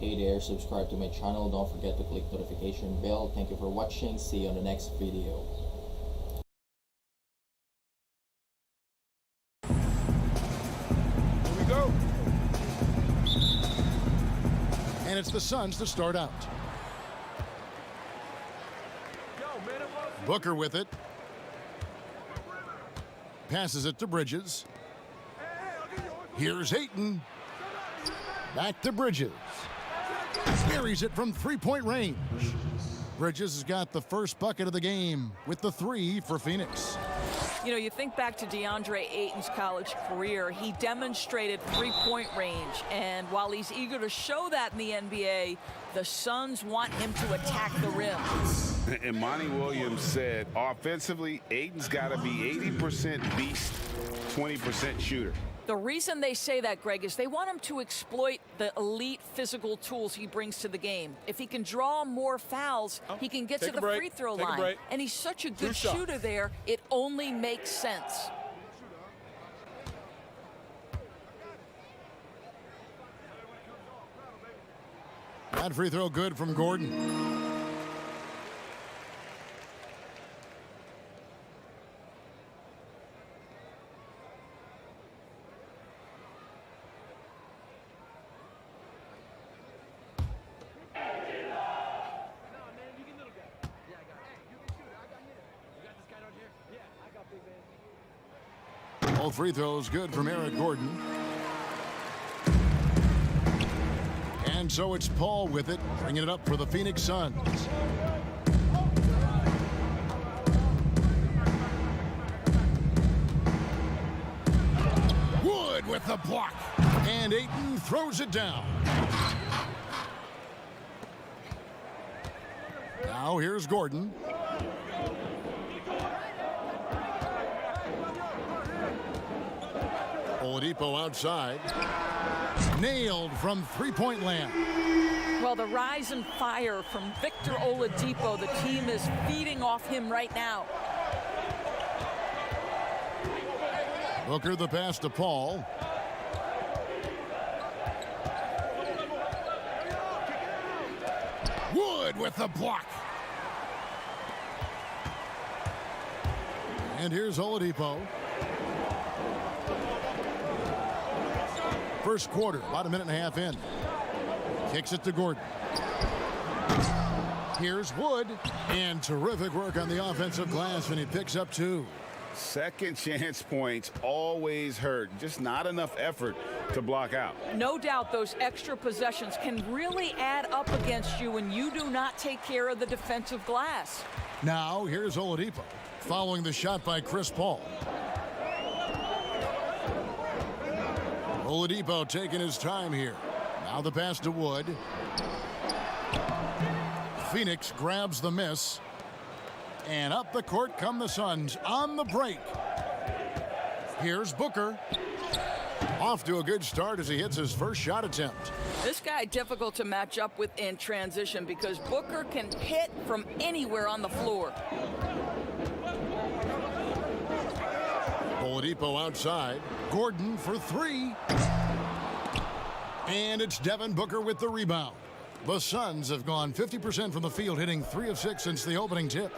Hey there, subscribe to my channel. Don't forget to click notification bell. Thank you for watching. See you on the next video. Here we go. And it's the Suns to start out. Booker with it. Passes it to Bridges. Here's Ayton. Back to Bridges. Buries it from three-point range. Bridges has got the first bucket of the game with the three for Phoenix. You know, you think back to DeAndre Ayton's college career, he demonstrated three-point range, and while he's eager to show that in the NBA, the Suns want him to attack the rim. And Monty Williams said, offensively, Ayton's got to be 80% beast, 20% shooter. The reason they say that, Greg, is they want him to exploit the elite physical tools he brings to the game. If he can draw more fouls, he can get to the free throw line. And he's such a good shooter there, it only makes sense. That free throw good from Gordon. All free throws good from Eric Gordon. And so it's Paul with it, bringing it up for the Phoenix Suns. Wood with the block. And Ayton throws it down. Now here's Gordon. Oladipo outside. Nailed from three-point land. Well, the rise and fire from Victor Oladipo, the team is feeding off him right now. Booker the pass to Paul. Wood with the block. And here's Oladipo. First quarter, about a minute and a half in. Kicks it to Gordon. Here's Wood. And terrific work on the offensive glass, and he picks up two. Second chance points always hurt. Just not enough effort to block out. No doubt those extra possessions can really add up against you when you do not take care of the defensive glass. Now, here's Oladipo, following the shot by Chris Paul. Oladipo taking his time here. Now the pass to Wood. Phoenix grabs the miss. And up the court come the Suns on the break. Here's Booker. Off to a good start as he hits his first shot attempt. This guy difficult to match up with in transition because Booker can hit from anywhere on the floor. Oladipo outside. Gordon for three. And it's Devin Booker with the rebound. The Suns have gone 50% from the field, hitting 3 of 6 since the opening tip.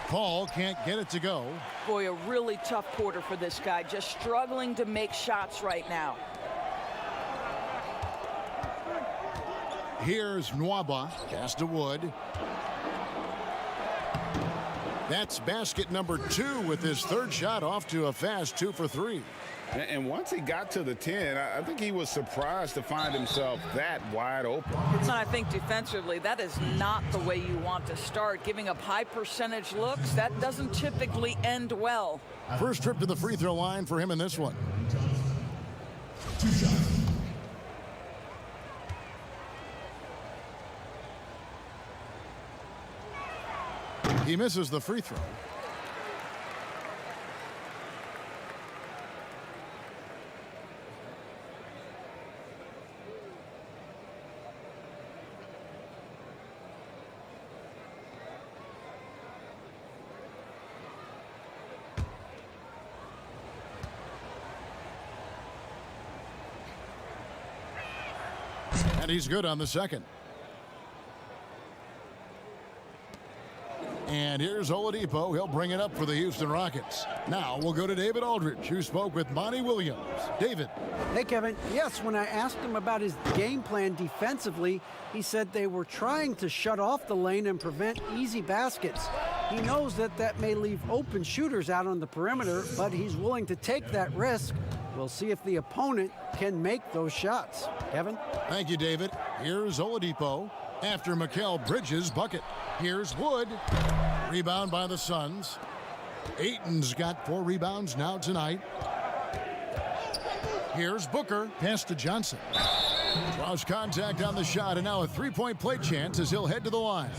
Paul can't get it to go. Boy, a really tough quarter for this guy, just struggling to make shots right now. Here's Nwaba. Pass to Wood. That's basket number 2 with his third shot off to a fast 2 for 3. And once he got to the 10, I think he was surprised to find himself that wide open. And I think defensively, that is not the way you want to start. Giving up high percentage looks, that doesn't typically end well. First trip to the free throw line for him in this one. He misses the free throw. And he's good on the second. And here's Oladipo. He'll bring it up for the Houston Rockets. Now we'll go to David Aldridge, who spoke with Monty Williams. David. Hey, Kevin. Yes, when I asked him about his game plan defensively, he said they were trying to shut off the lane and prevent easy baskets. He knows that that may leave open shooters out on the perimeter, but he's willing to take that risk. We'll see if the opponent can make those shots. Kevin? Thank you, David. Here's Oladipo after Mikal Bridges' bucket. Here's Wood. Rebound by the Suns. Ayton's got 4 rebounds now tonight. Here's Booker. Pass to Johnson. Draws contact on the shot, and now a three-point play chance as he'll head to the line.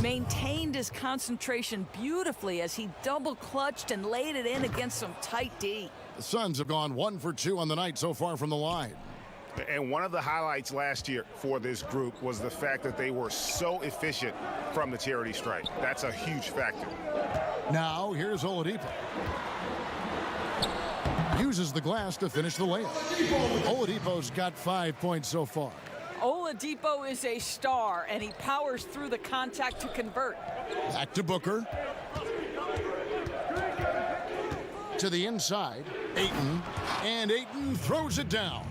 Maintained his concentration beautifully as he double-clutched and laid it in against some tight D. The Suns have gone 1 for 2 on the night so far from the line. And one of the highlights last year for this group was the fact that they were so efficient from the charity stripe. That's a huge factor. Now, here's Oladipo. Uses the glass to finish the layup. Oladipo's got 5 points so far. Oladipo is a star, and he powers through the contact to convert. Back to Booker. To the inside, Ayton. And Ayton throws it down.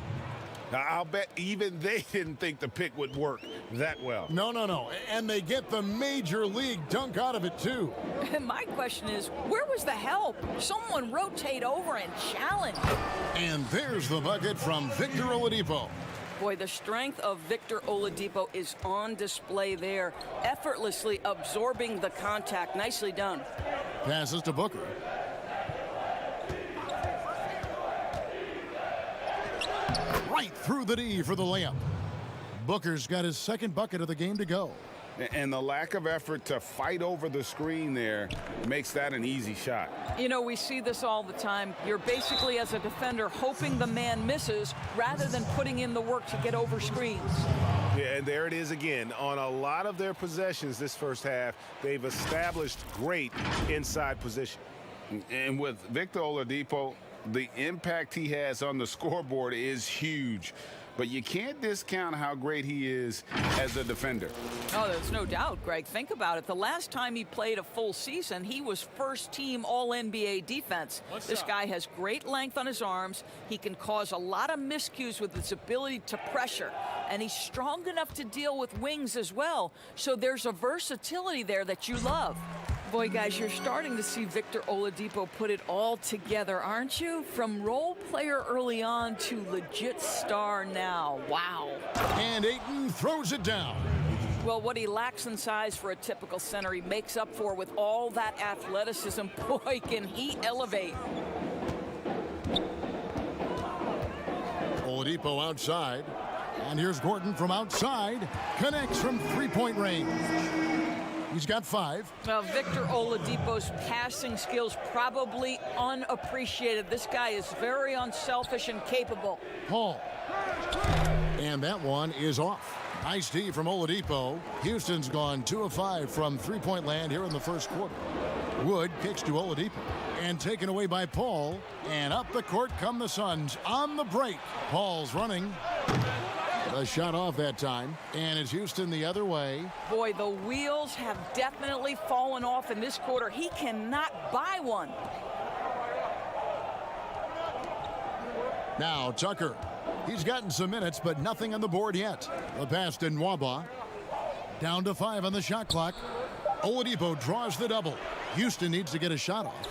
Now, I'll bet even they didn't think the pick would work that well. No. And they get the major league dunk out of it, too. My question is, where was the help? Someone rotate over and challenge. And there's the bucket from Victor Oladipo. Boy, the strength of Victor Oladipo is on display there, effortlessly absorbing the contact. Nicely done. Passes to Booker. Right through the D for the layup. Booker's got his second bucket of the game to go. And the lack of effort to fight over the screen there makes that an easy shot. You know, we see this all the time. You're basically, as a defender, hoping the man misses rather than putting in the work to get over screens. Yeah, and there it is again. On a lot of their possessions this first half, they've established great inside position. And with Victor Oladipo, the impact he has on the scoreboard is huge. But you can't discount how great he is as a defender. Oh, there's no doubt, Greg. Think about it. The last time he played a full season, he was first-team All-NBA defense. This guy has great length on his arms. He can cause a lot of miscues with his ability to pressure. And he's strong enough to deal with wings as well. So there's a versatility there that you love. Boy, guys, you're starting to see Victor Oladipo put it all together, aren't you? From role player early on to legit star now. Wow. And Ayton throws it down. Well, what he lacks in size for a typical center, he makes up for with all that athleticism. Boy, can he elevate. Oladipo outside. And here's Gordon from outside. Connects from three-point range. He's got 5. Well, Victor Oladipo's passing skills probably unappreciated. This guy is very unselfish and capable. Paul. And that one is off. Nice D from Oladipo. Houston's gone 2 of 5 from three-point land here in the first quarter. Wood kicks to Oladipo. And taken away by Paul. And up the court come the Suns on the break. Paul's running. A shot off that time, and it's Houston the other way. Boy, the wheels have definitely fallen off in this quarter. He cannot buy one. Now Tucker. He's gotten some minutes, but nothing on the board yet. The pass to Nwaba. Down to 5 on the shot clock. Oladipo draws the double. Houston needs to get a shot off.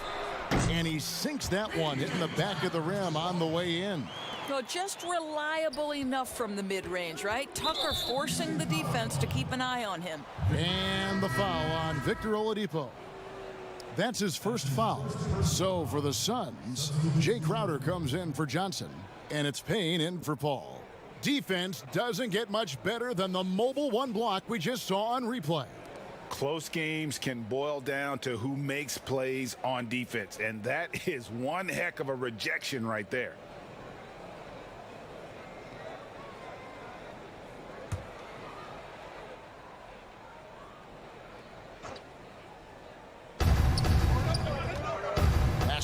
And he sinks that one, hitting the back of the rim on the way in. No, just reliable enough from the mid-range, right? Tucker forcing the defense to keep an eye on him. And the foul on Victor Oladipo. That's his first foul. So for the Suns, Jay Crowder comes in for Johnson, and it's Payne in for Paul. Defense doesn't get much better than the mobile one block we just saw on replay. Close games can boil down to who makes plays on defense, and that is one heck of a rejection right there.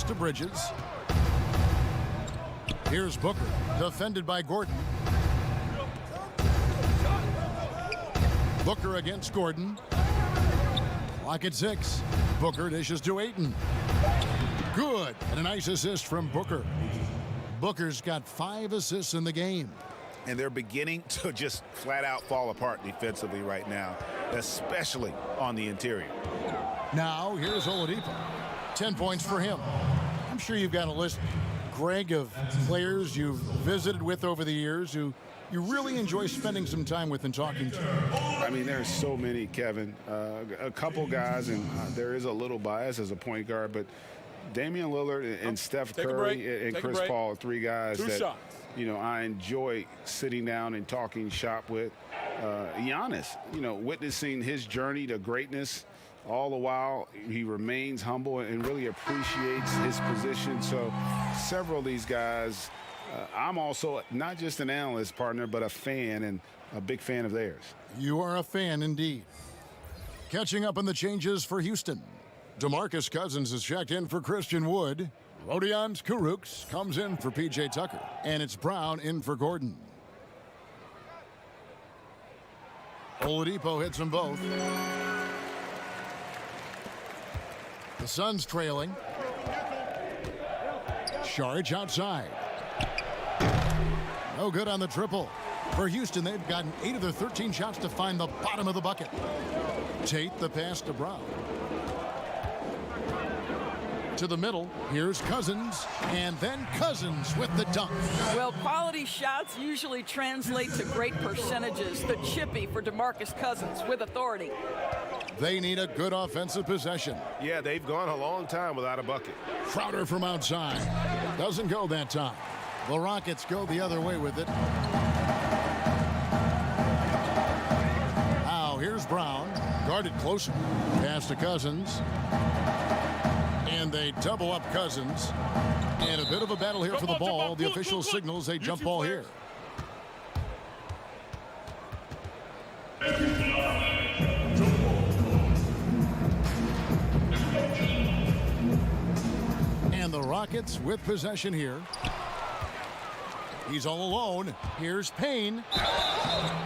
To Bridges. Here's Booker, defended by Gordon. Booker against Gordon. Clock at 6. Booker dishes to Ayton. Good. And a nice assist from Booker. Booker's got 5 assists in the game. And they're beginning to just flat out fall apart defensively right now, especially on the interior. Now, here's Oladipo. 10 points for him. I'm sure you've got a list, Greg, of players you've visited with over the years who you really enjoy spending some time with and talking to. I mean, there's so many, Kevin. A couple guys, and there is a little bias as a point guard, but Damian Lillard and Steph Curry and Chris Paul are 3 guys that, you know, I enjoy sitting down and talking shop with. Giannis, you know, witnessing his journey to greatness. All the while, he remains humble and really appreciates his position. So several of these guys, I'm also not just an analyst, partner, but a fan and a big fan of theirs. You are a fan indeed. Catching up on the changes for Houston. DeMarcus Cousins is checked in for Christian Wood. Rodion Kurucs comes in for P.J. Tucker. And it's Brown in for Gordon. Oladipo hits them both. The Suns trailing. Saric outside. No good on the triple. For Houston, they've gotten 8 of their 13 shots to find the bottom of the bucket. Tate the pass to Brown. To the middle, here's Cousins, and then Cousins with the dunk. Well, quality shots usually translate to great percentages. The chippy for DeMarcus Cousins with authority. They need a good offensive possession. Yeah, they've gone a long time without a bucket. Crowder from outside. Doesn't go that time. The Rockets go the other way with it. Now, here's Brown. Guarded closer. Pass to Cousins. And they double up Cousins. And a bit of a battle here for the ball. The official signals a jump ball here. And the Rockets with possession here. He's all alone. Here's Payne.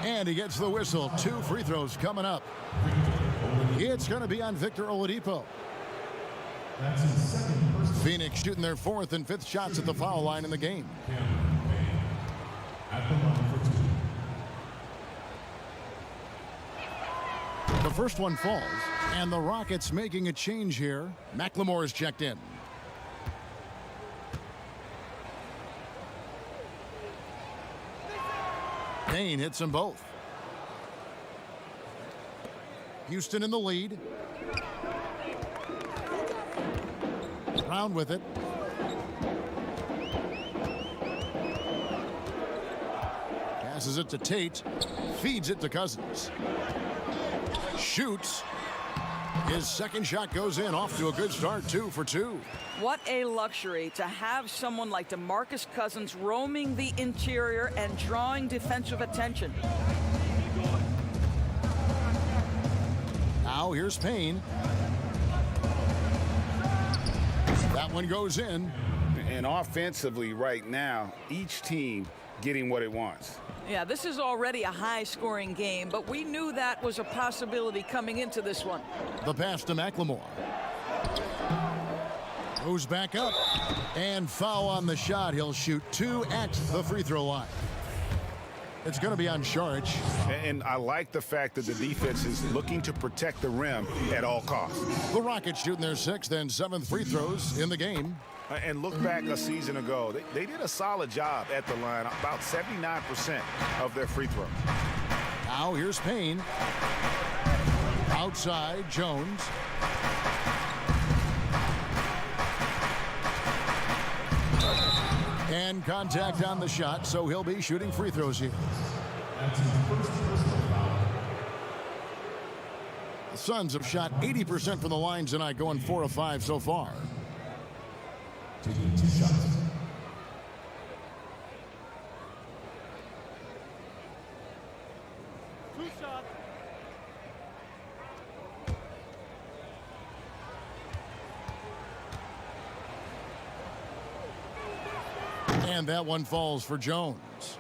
And he gets the whistle. 2 free throws coming up. It's going to be on Victor Oladipo. Phoenix shooting their 4th and 5th shots at the foul line in the game. The first one falls, and the Rockets making a change here. McLemore is checked in. Payne hits them both. Houston in the lead. Brown with it. Passes it to Tate. Feeds it to Cousins. Shoots. His second shot goes in. Off to a good start. 2 for 2. What a luxury to have someone like DeMarcus Cousins roaming the interior and drawing defensive attention. Now here's Payne. That one goes in. And offensively right now, each team getting what it wants. Yeah, this is already a high-scoring game, but we knew that was a possibility coming into this one. The pass to McLemore. Goes back up. And foul on the shot. He'll shoot 2 at the free throw line. It's going to be on Saric. And I like the fact that the defense is looking to protect the rim at all costs. The Rockets shooting their 6th and 7th free throws in the game. And look back a season ago, they did a solid job at the line, about 79% of their free throws. Now here's Payne. Outside, Jones. And contact on the shot, so he'll be shooting free throws here. The Suns have shot 80% from the line tonight, going 4 of 5 so far. Taking 2 shots. And that one falls for Jones.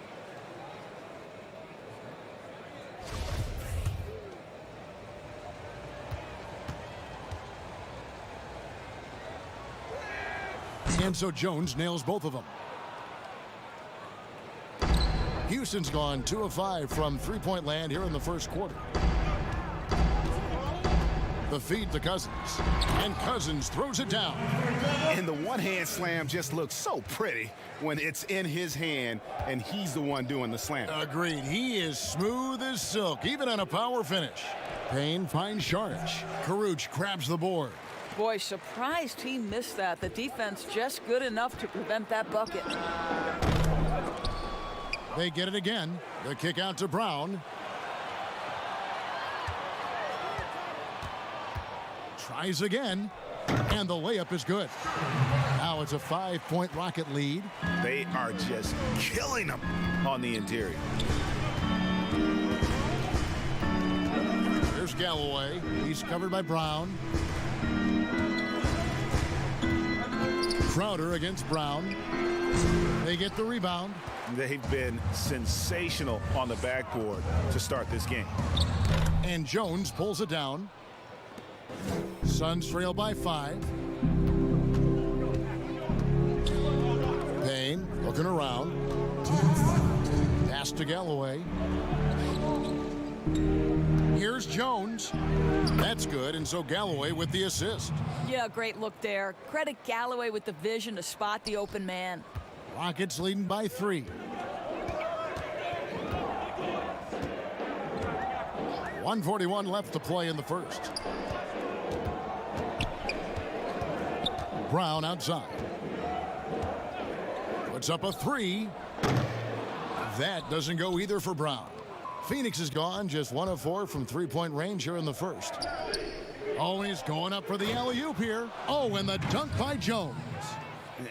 And so Jones nails both of them. Houston's gone 2 of 5 from three-point land here in the first quarter. The feed to Cousins, and Cousins throws it down. And the one-hand slam just looks so pretty when it's in his hand and he's the one doing the slam. Agreed. He is smooth as silk, even on a power finish. Payne finds Sharch. Karuch grabs the board. Boy, surprised he missed that. The defense just good enough to prevent that bucket. They get it again. The kick out to Brown. Tries again, and the layup is good. Now it's a 5-point Rocket lead. They are just killing them on the interior. There's Galloway. He's covered by Brown. Crowder against Brown. They get the rebound. They've been sensational on the backboard to start this game. And Jones pulls it down. Suns trail by 5. Payne looking around. Pass to Galloway. Here's Jones. That's good, and so Galloway with the assist. Yeah, great look there. Credit Galloway with the vision to spot the open man. Rockets leading by 3. .141 left to play in the first. Brown outside. Puts up a 3. That doesn't go either for Brown. Phoenix is gone, just 1 of 4 from three-point range here in the first. Oh, and he's going up for the alley-oop here. Oh, and the dunk by Jones.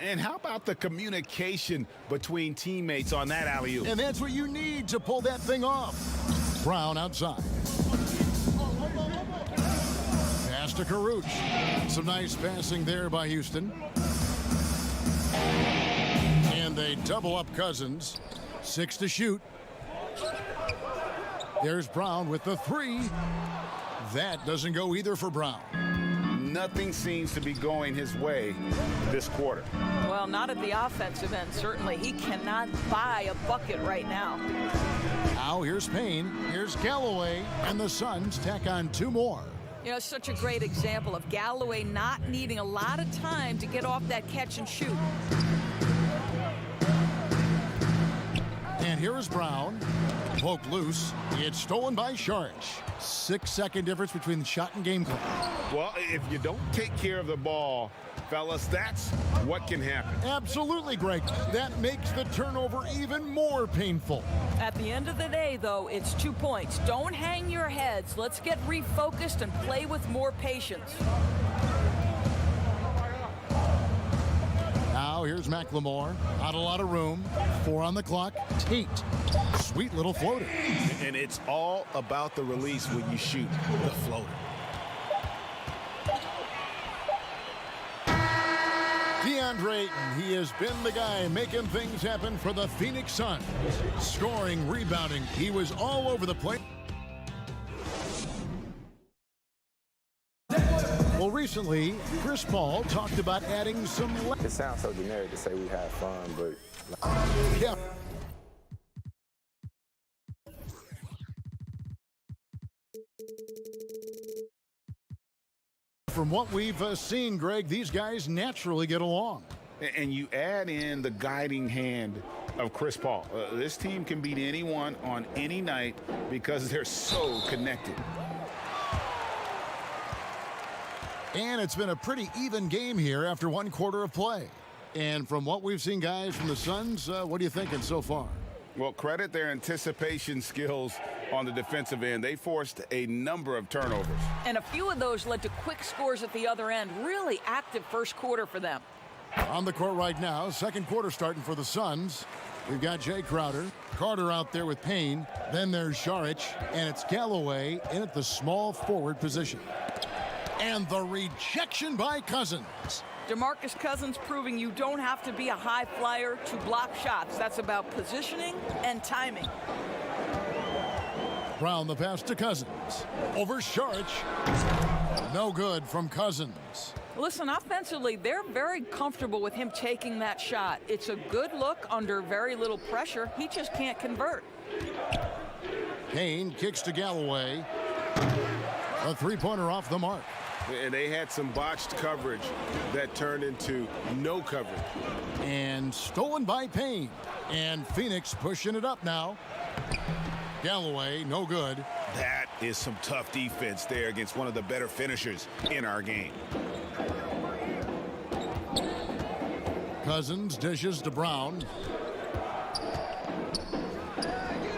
And how about the communication between teammates on that alley-oop? And that's what you need to pull that thing off. Brown outside. Pass to Karuch. Some nice passing there by Houston. And they double up Cousins. 6 to shoot. There's Brown with the 3. That doesn't go either for Brown. Nothing seems to be going his way this quarter. Well, not at the offensive end, certainly. He cannot buy a bucket right now. Now here's Payne, here's Galloway, and the Suns tack on 2 more. You know, such a great example of Galloway not needing a lot of time to get off that catch and shoot. And here is Brown. Poked loose. It's stolen by Sharch. 6-second difference between the shot and game clock. Well, if you don't take care of the ball, fellas, that's what can happen. Absolutely, Greg. That makes the turnover even more painful. At the end of the day, though, it's 2 points. Don't hang your heads. Let's get refocused and play with more patience. Now here's McLemore. Not a lot of room. 4 on the clock. Tate. Sweet little floater. And it's all about the release when you shoot the floater. DeAndre Ayton, he has been the guy making things happen for the Phoenix Suns. Scoring, rebounding, he was all over the place. Well, recently, Chris Paul talked about adding some... It sounds so generic to say we have fun, but... Yeah. From what we've seen, Greg, these guys naturally get along. And you add in the guiding hand of Chris Paul. This team can beat anyone on any night because they're so connected. And it's been a pretty even game here after 1 quarter of play. And from what we've seen, guys, from the Suns, what are you thinking so far? Well, credit their anticipation skills on the defensive end. They forced a number of turnovers. And a few of those led to quick scores at the other end. Really active first quarter for them. On the court right now, second quarter starting for the Suns. We've got Jay Crowder, Carter out there with Payne. Then there's Saric, and it's Galloway in at the small forward position. And the rejection by Cousins. DeMarcus Cousins proving you don't have to be a high flyer to block shots. That's about positioning and timing. Brown the pass to Cousins. Over Saric. No good from Cousins. Listen, offensively, they're very comfortable with him taking that shot. It's a good look under very little pressure. He just can't convert. Kane kicks to Galloway. A three-pointer off the mark. And they had some botched coverage that turned into no coverage. And stolen by Payne. And Phoenix pushing it up now. Galloway, no good. That is some tough defense there against one of the better finishers in our game. Cousins dishes to Brown.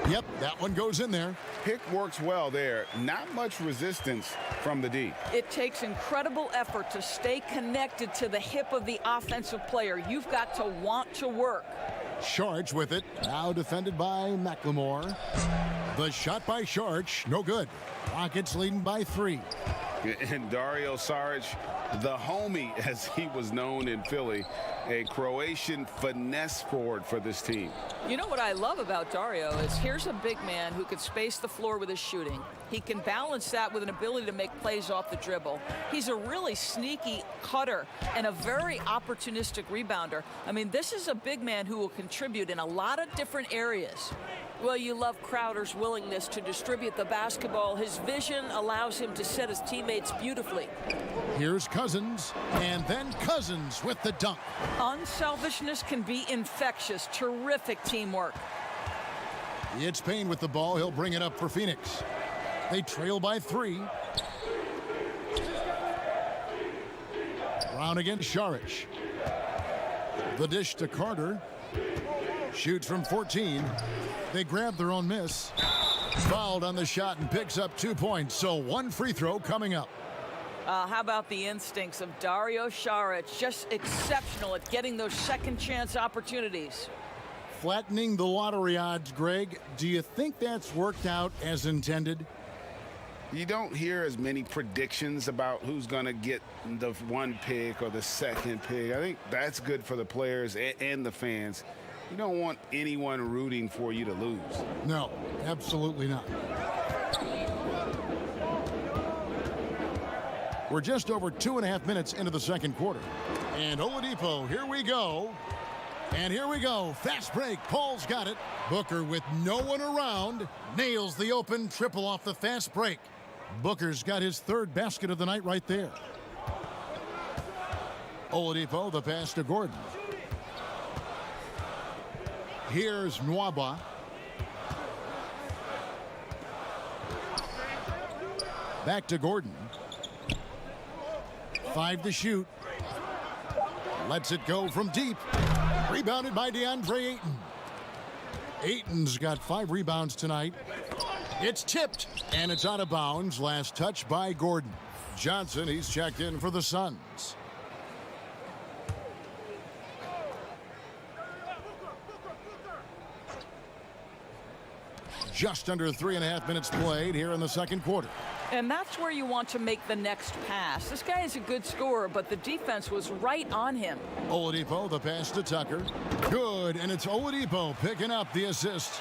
Yep, that one goes in there. Pick works well there. Not much resistance from the D. It takes incredible effort to stay connected to the hip of the offensive player. You've got to want to work. Sharch with it. Now defended by McLemore. The shot by Sharch, no good. Rockets leading by 3. And Dario Saric, the homie as he was known in Philly, a Croatian finesse forward for this team. You know what I love about Dario is here's a big man who can space the floor with his shooting. He can balance that with an ability to make plays off the dribble. He's a really sneaky cutter and a very opportunistic rebounder. I mean, this is a big man who will contribute in a lot of different areas. Well, you love Crowder's willingness to distribute the basketball. His vision allows him to set his teammates beautifully. Here's Cousins, and then Cousins with the dunk. Unselfishness can be infectious. Terrific teamwork. It's Payne with the ball. He'll bring it up for Phoenix. They trail by 3. Brown against Saric. The dish to Carter. Shoots from 14. They grab their own miss. Fouled on the shot and picks up 2 points. So 1 free throw coming up. How about the instincts of Dario Saric? Just exceptional at getting those second chance opportunities. Flattening the lottery odds, Greg. Do you think that's worked out as intended? You don't hear as many predictions about who's going to get the 1 pick or the 2nd pick. I think that's good for the players and the fans. You don't want anyone rooting for you to lose. No, absolutely not. We're just over 2.5 minutes into the second quarter. And Oladipo, here we go. And here we go. Fast break. Paul's got it. Booker with no one around. Nails the open triple off the fast break. Booker's got his 3rd basket of the night right there. Oladipo, the pass to Gordon. Here's Nwaba. Back to Gordon. 5 to shoot. Lets it go from deep. Rebounded by DeAndre Ayton. Ayton's got 5 rebounds tonight. It's tipped, and it's out of bounds. Last touch by Gordon. Johnson, he's checked in for the Suns. Just under 3.5 minutes played here in the second quarter. And that's where you want to make the next pass. This guy is a good scorer, but the defense was right on him. Oladipo, the pass to Tucker. Good, and it's Oladipo picking up the assist.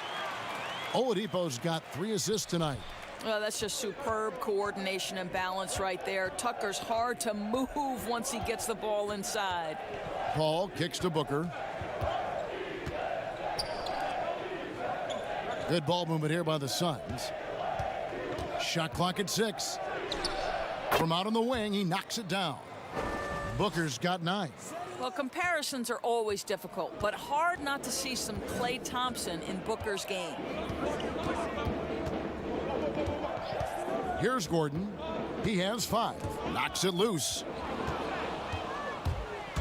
Oladipo's got 3 assists tonight. Well, that's just superb coordination and balance right there. Tucker's hard to move once he gets the ball inside. Paul kicks to Booker. Good ball movement here by the Suns. Shot clock at 6. From out on the wing, he knocks it down. Booker's got 9. Well, comparisons are always difficult, but hard not to see some Klay Thompson in Booker's game. Here's Gordon. He has 5. Knocks it loose.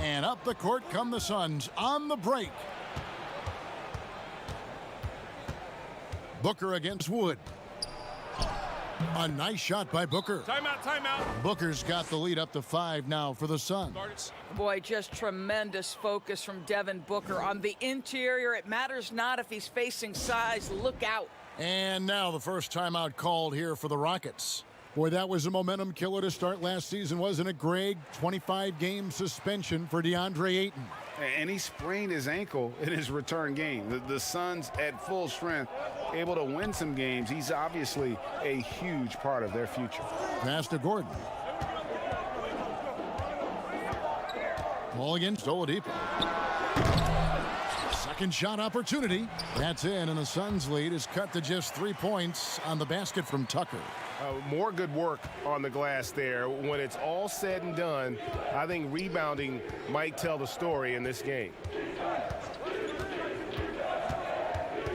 And up the court come the Suns on the break. Booker against Wood. A nice shot by Booker. Timeout, timeout. Booker's got the lead up to 5 now for the Suns. Boy, just tremendous focus from Devin Booker. On the interior, it matters not if he's facing size. Look out. And now the first timeout called here for the Rockets. Boy, that was a momentum killer to start last season, wasn't it, Greg? 25-game suspension for DeAndre Ayton. And he sprained his ankle in his return game. The Suns at full strength, able to win some games. He's obviously a huge part of their future. Pass to Gordon. Ball against Oladipo. Second shot opportunity. That's in, and the Suns' lead is cut to just 3 points on the basket from Tucker. More good work on the glass there. When it's all said and done, I think rebounding might tell the story in this game.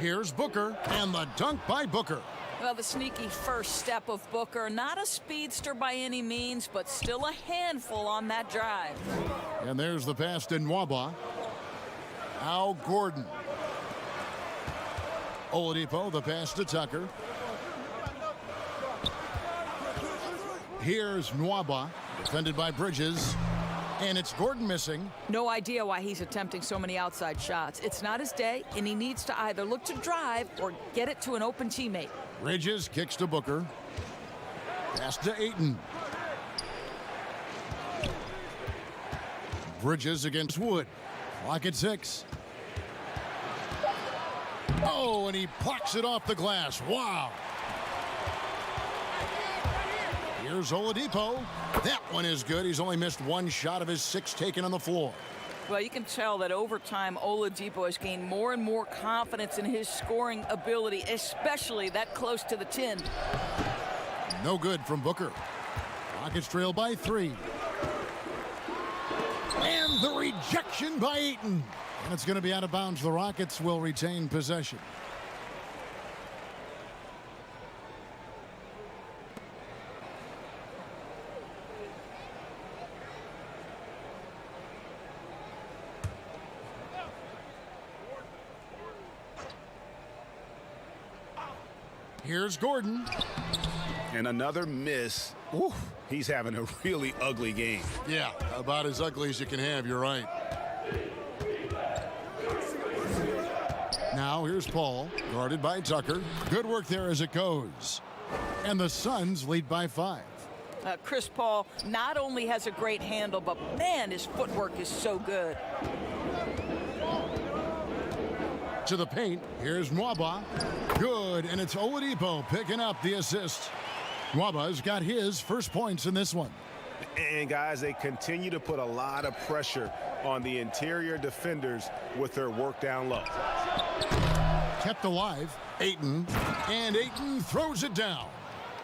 Here's Booker, and the dunk by Booker. Well, the sneaky first step of Booker. Not a speedster by any means, but still a handful on that drive. And there's the pass to Nwaba. Al Gordon. Oladipo, the pass to Tucker. Here's Nwaba, defended by Bridges. And it's Gordon missing. No idea why he's attempting so many outside shots. It's not his day, and he needs to either look to drive or get it to an open teammate. Bridges kicks to Booker. Pass to Ayton. Bridges against Wood. Clock at 6. Oh, and he plucks it off the glass. Wow. Here's Oladipo. That one is good. He's only missed 1 shot of his 6 taken on the floor. Well, you can tell that over time, Oladipo has gained more and more confidence in his scoring ability, especially that close to the tin. No good from Booker. Rockets trail by 3. And the rejection by Ayton. And it's going to be out of bounds. The Rockets will retain possession. Here's Gordon. And another miss. Ooh, he's having a really ugly game. Yeah, about as ugly as you can have, you're right. Now here's Paul, guarded by Tucker. Good work there as it goes. And the Suns lead by 5. Chris Paul not only has a great handle, but man, his footwork is so good. To the paint, here's Nwaba. Good, and it's Oladipo picking up the assist. Nwaba's got his first points in this one. And guys, they continue to put a lot of pressure on the interior defenders with their work down low. Kept alive, Ayton, and Ayton throws it down.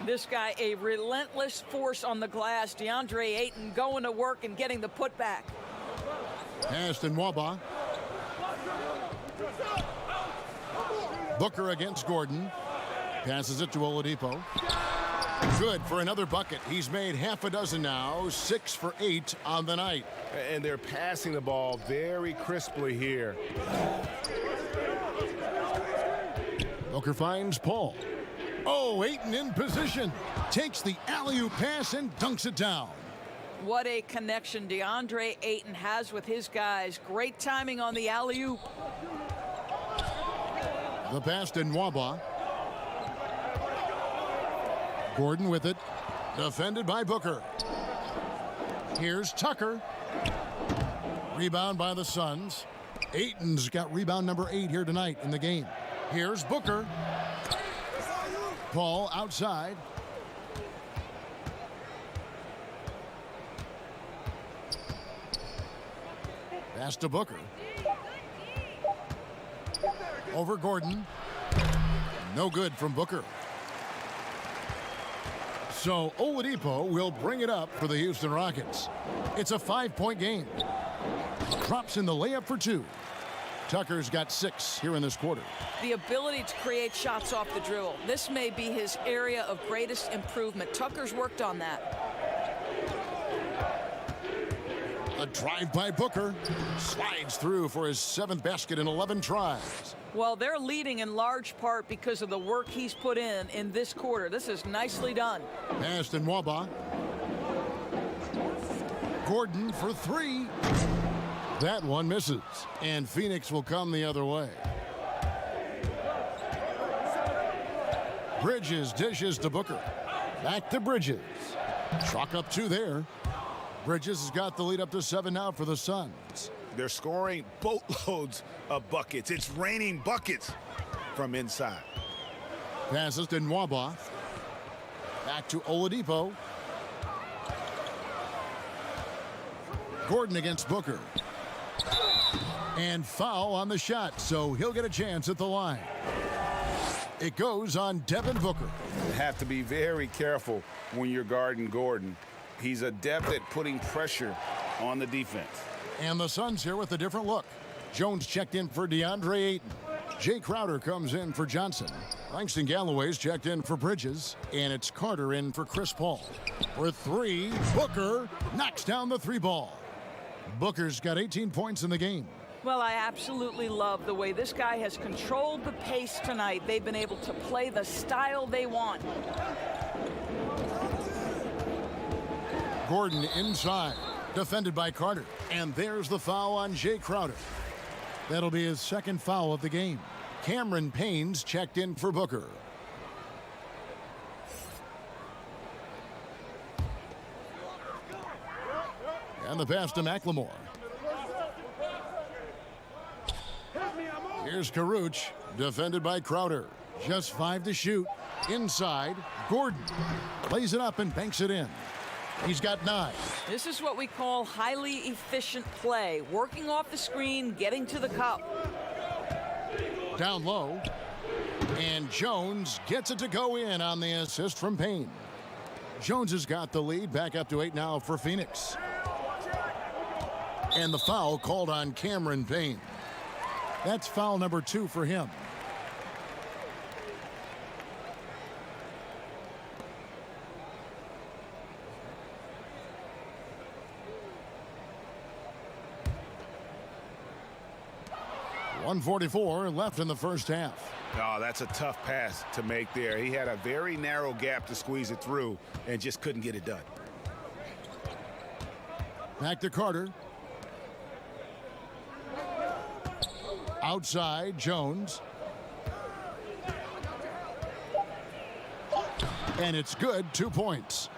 This guy, a relentless force on the glass. DeAndre Ayton going to work and getting the putback. Pass to Nwaba. Booker against Gordon. Passes it to Oladipo. Good for another bucket. He's made half a dozen now, 6 for 8 on the night. And they're passing the ball very crisply here. Booker finds Paul. Oh, Ayton in position. Takes the alley-oop pass and dunks it down. What a connection DeAndre Ayton has with his guys. Great timing on the alley-oop. The pass to Nwaba. Gordon with it. Defended by Booker. Here's Tucker. Rebound by the Suns. Ayton's got rebound number 8 here tonight in the game. Here's Booker. Paul outside. Pass to Booker. Over Gordon. No good from Booker. So Oladipo will bring it up for the Houston Rockets. It's a 5-point game. Drops in the layup for 2. Tucker's got 6 here in this quarter. The ability to create shots off the dribble. This may be his area of greatest improvement. Tucker's worked on that. A drive by Booker. Slides through for his 7th basket in 11 tries. Well, they're leading in large part because of the work he's put in this quarter. This is nicely done. Pass to Nwaba. Gordon for 3. That one misses. And Phoenix will come the other way. Bridges dishes to Booker. Back to Bridges. Chalk up 2 there. Bridges has got the lead up to 7 now for the Suns. They're scoring boatloads of buckets. It's raining buckets from inside. Passes to Nwaba. Back to Oladipo. Gordon against Booker. And foul on the shot, so he'll get a chance at the line. It goes on Devin Booker. You have to be very careful when you're guarding Gordon. He's adept at putting pressure on the defense. And the Suns here with a different look. Jones checked in for DeAndre Ayton. Jay Crowder comes in for Johnson. Langston Galloway's checked in for Bridges. And it's Carter in for Chris Paul. For three, Booker knocks down the three ball. Booker's got 18 points in the game. Well, I absolutely love the way this guy has controlled the pace tonight. They've been able to play the style they want. Gordon inside, defended by Carter. And there's the foul on Jay Crowder. That'll be his second foul of the game. Cameron Payne's checked in for Booker. And the pass to McLemore. Here's Karuch, defended by Crowder. Just 5 to shoot. Inside, Gordon lays it up and banks it in. He's got 9. This is what we call highly efficient play. Working off the screen, getting to the cup. Down low. And Jones gets it to go in on the assist from Payne. Jones has got the lead, back up to 8 now for Phoenix. And the foul called on Cameron Payne. That's foul number 2 for him. .144 left in the first half. Oh, that's a tough pass to make there. He had a very narrow gap to squeeze it through and just couldn't get it done. Back to Carter. Outside, Jones. And it's good, 2 points.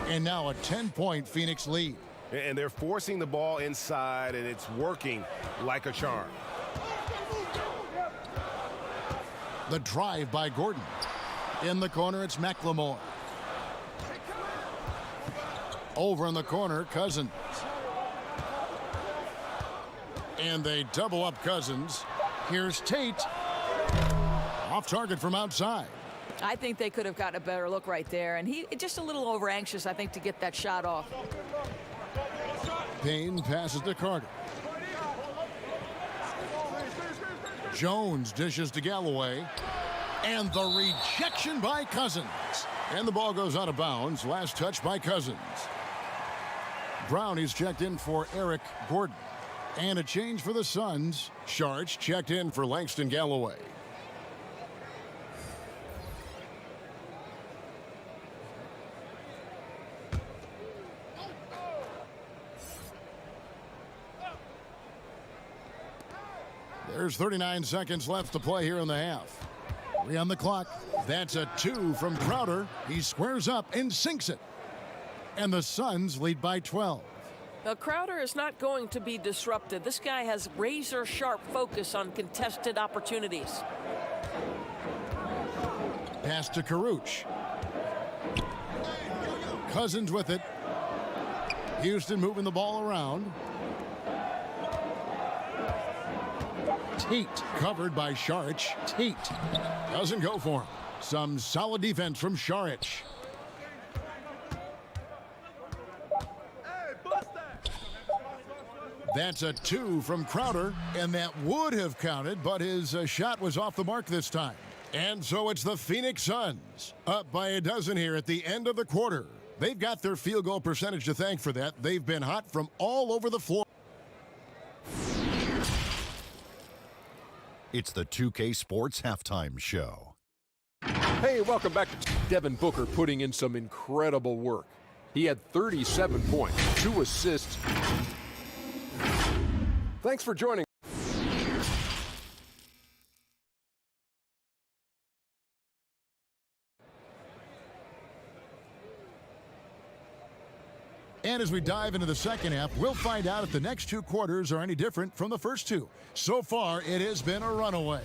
And now a 10-point Phoenix lead. And they're forcing the ball inside, and it's working like a charm. The drive by Gordon. In the corner, it's McLemore. Over in the corner, Cousins. And they double up Cousins. Here's Tate. Off target from outside. I think they could have gotten a better look right there. And he just a little over anxious, I think, to get that shot off. Payne passes to Carter. Jones dishes to Galloway. And the rejection by Cousins. And the ball goes out of bounds. Last touch by Cousins. Brownie's checked in for Eric Gordon. And a change for the Suns. Sharch checked in for Langston Galloway. There's 39 seconds left to play here in the half. 3 on the clock. That's a 2 from Crowder. He squares up and sinks it. And the Suns lead by 12. Now, Crowder is not going to be disrupted. This guy has razor-sharp focus on contested opportunities. Pass to Karuch. Cousins with it. Houston moving the ball around. Tate covered by Sharch. Tate doesn't go for him. Some solid defense from Sharch. That's a 2 from Crowder, and that would have counted, but his shot was off the mark this time. And so it's the Phoenix Suns, up by a dozen here at the end of the quarter. They've got their field goal percentage to thank for that. They've been hot from all over the floor. It's the 2K Sports Halftime Show. Hey, welcome back to Devin Booker putting in some incredible work. He had 37 points, 2 assists. Thanks for joining. And as we dive into the second half, we'll find out if the next 2 quarters are any different from the first 2. So far, it has been a runaway.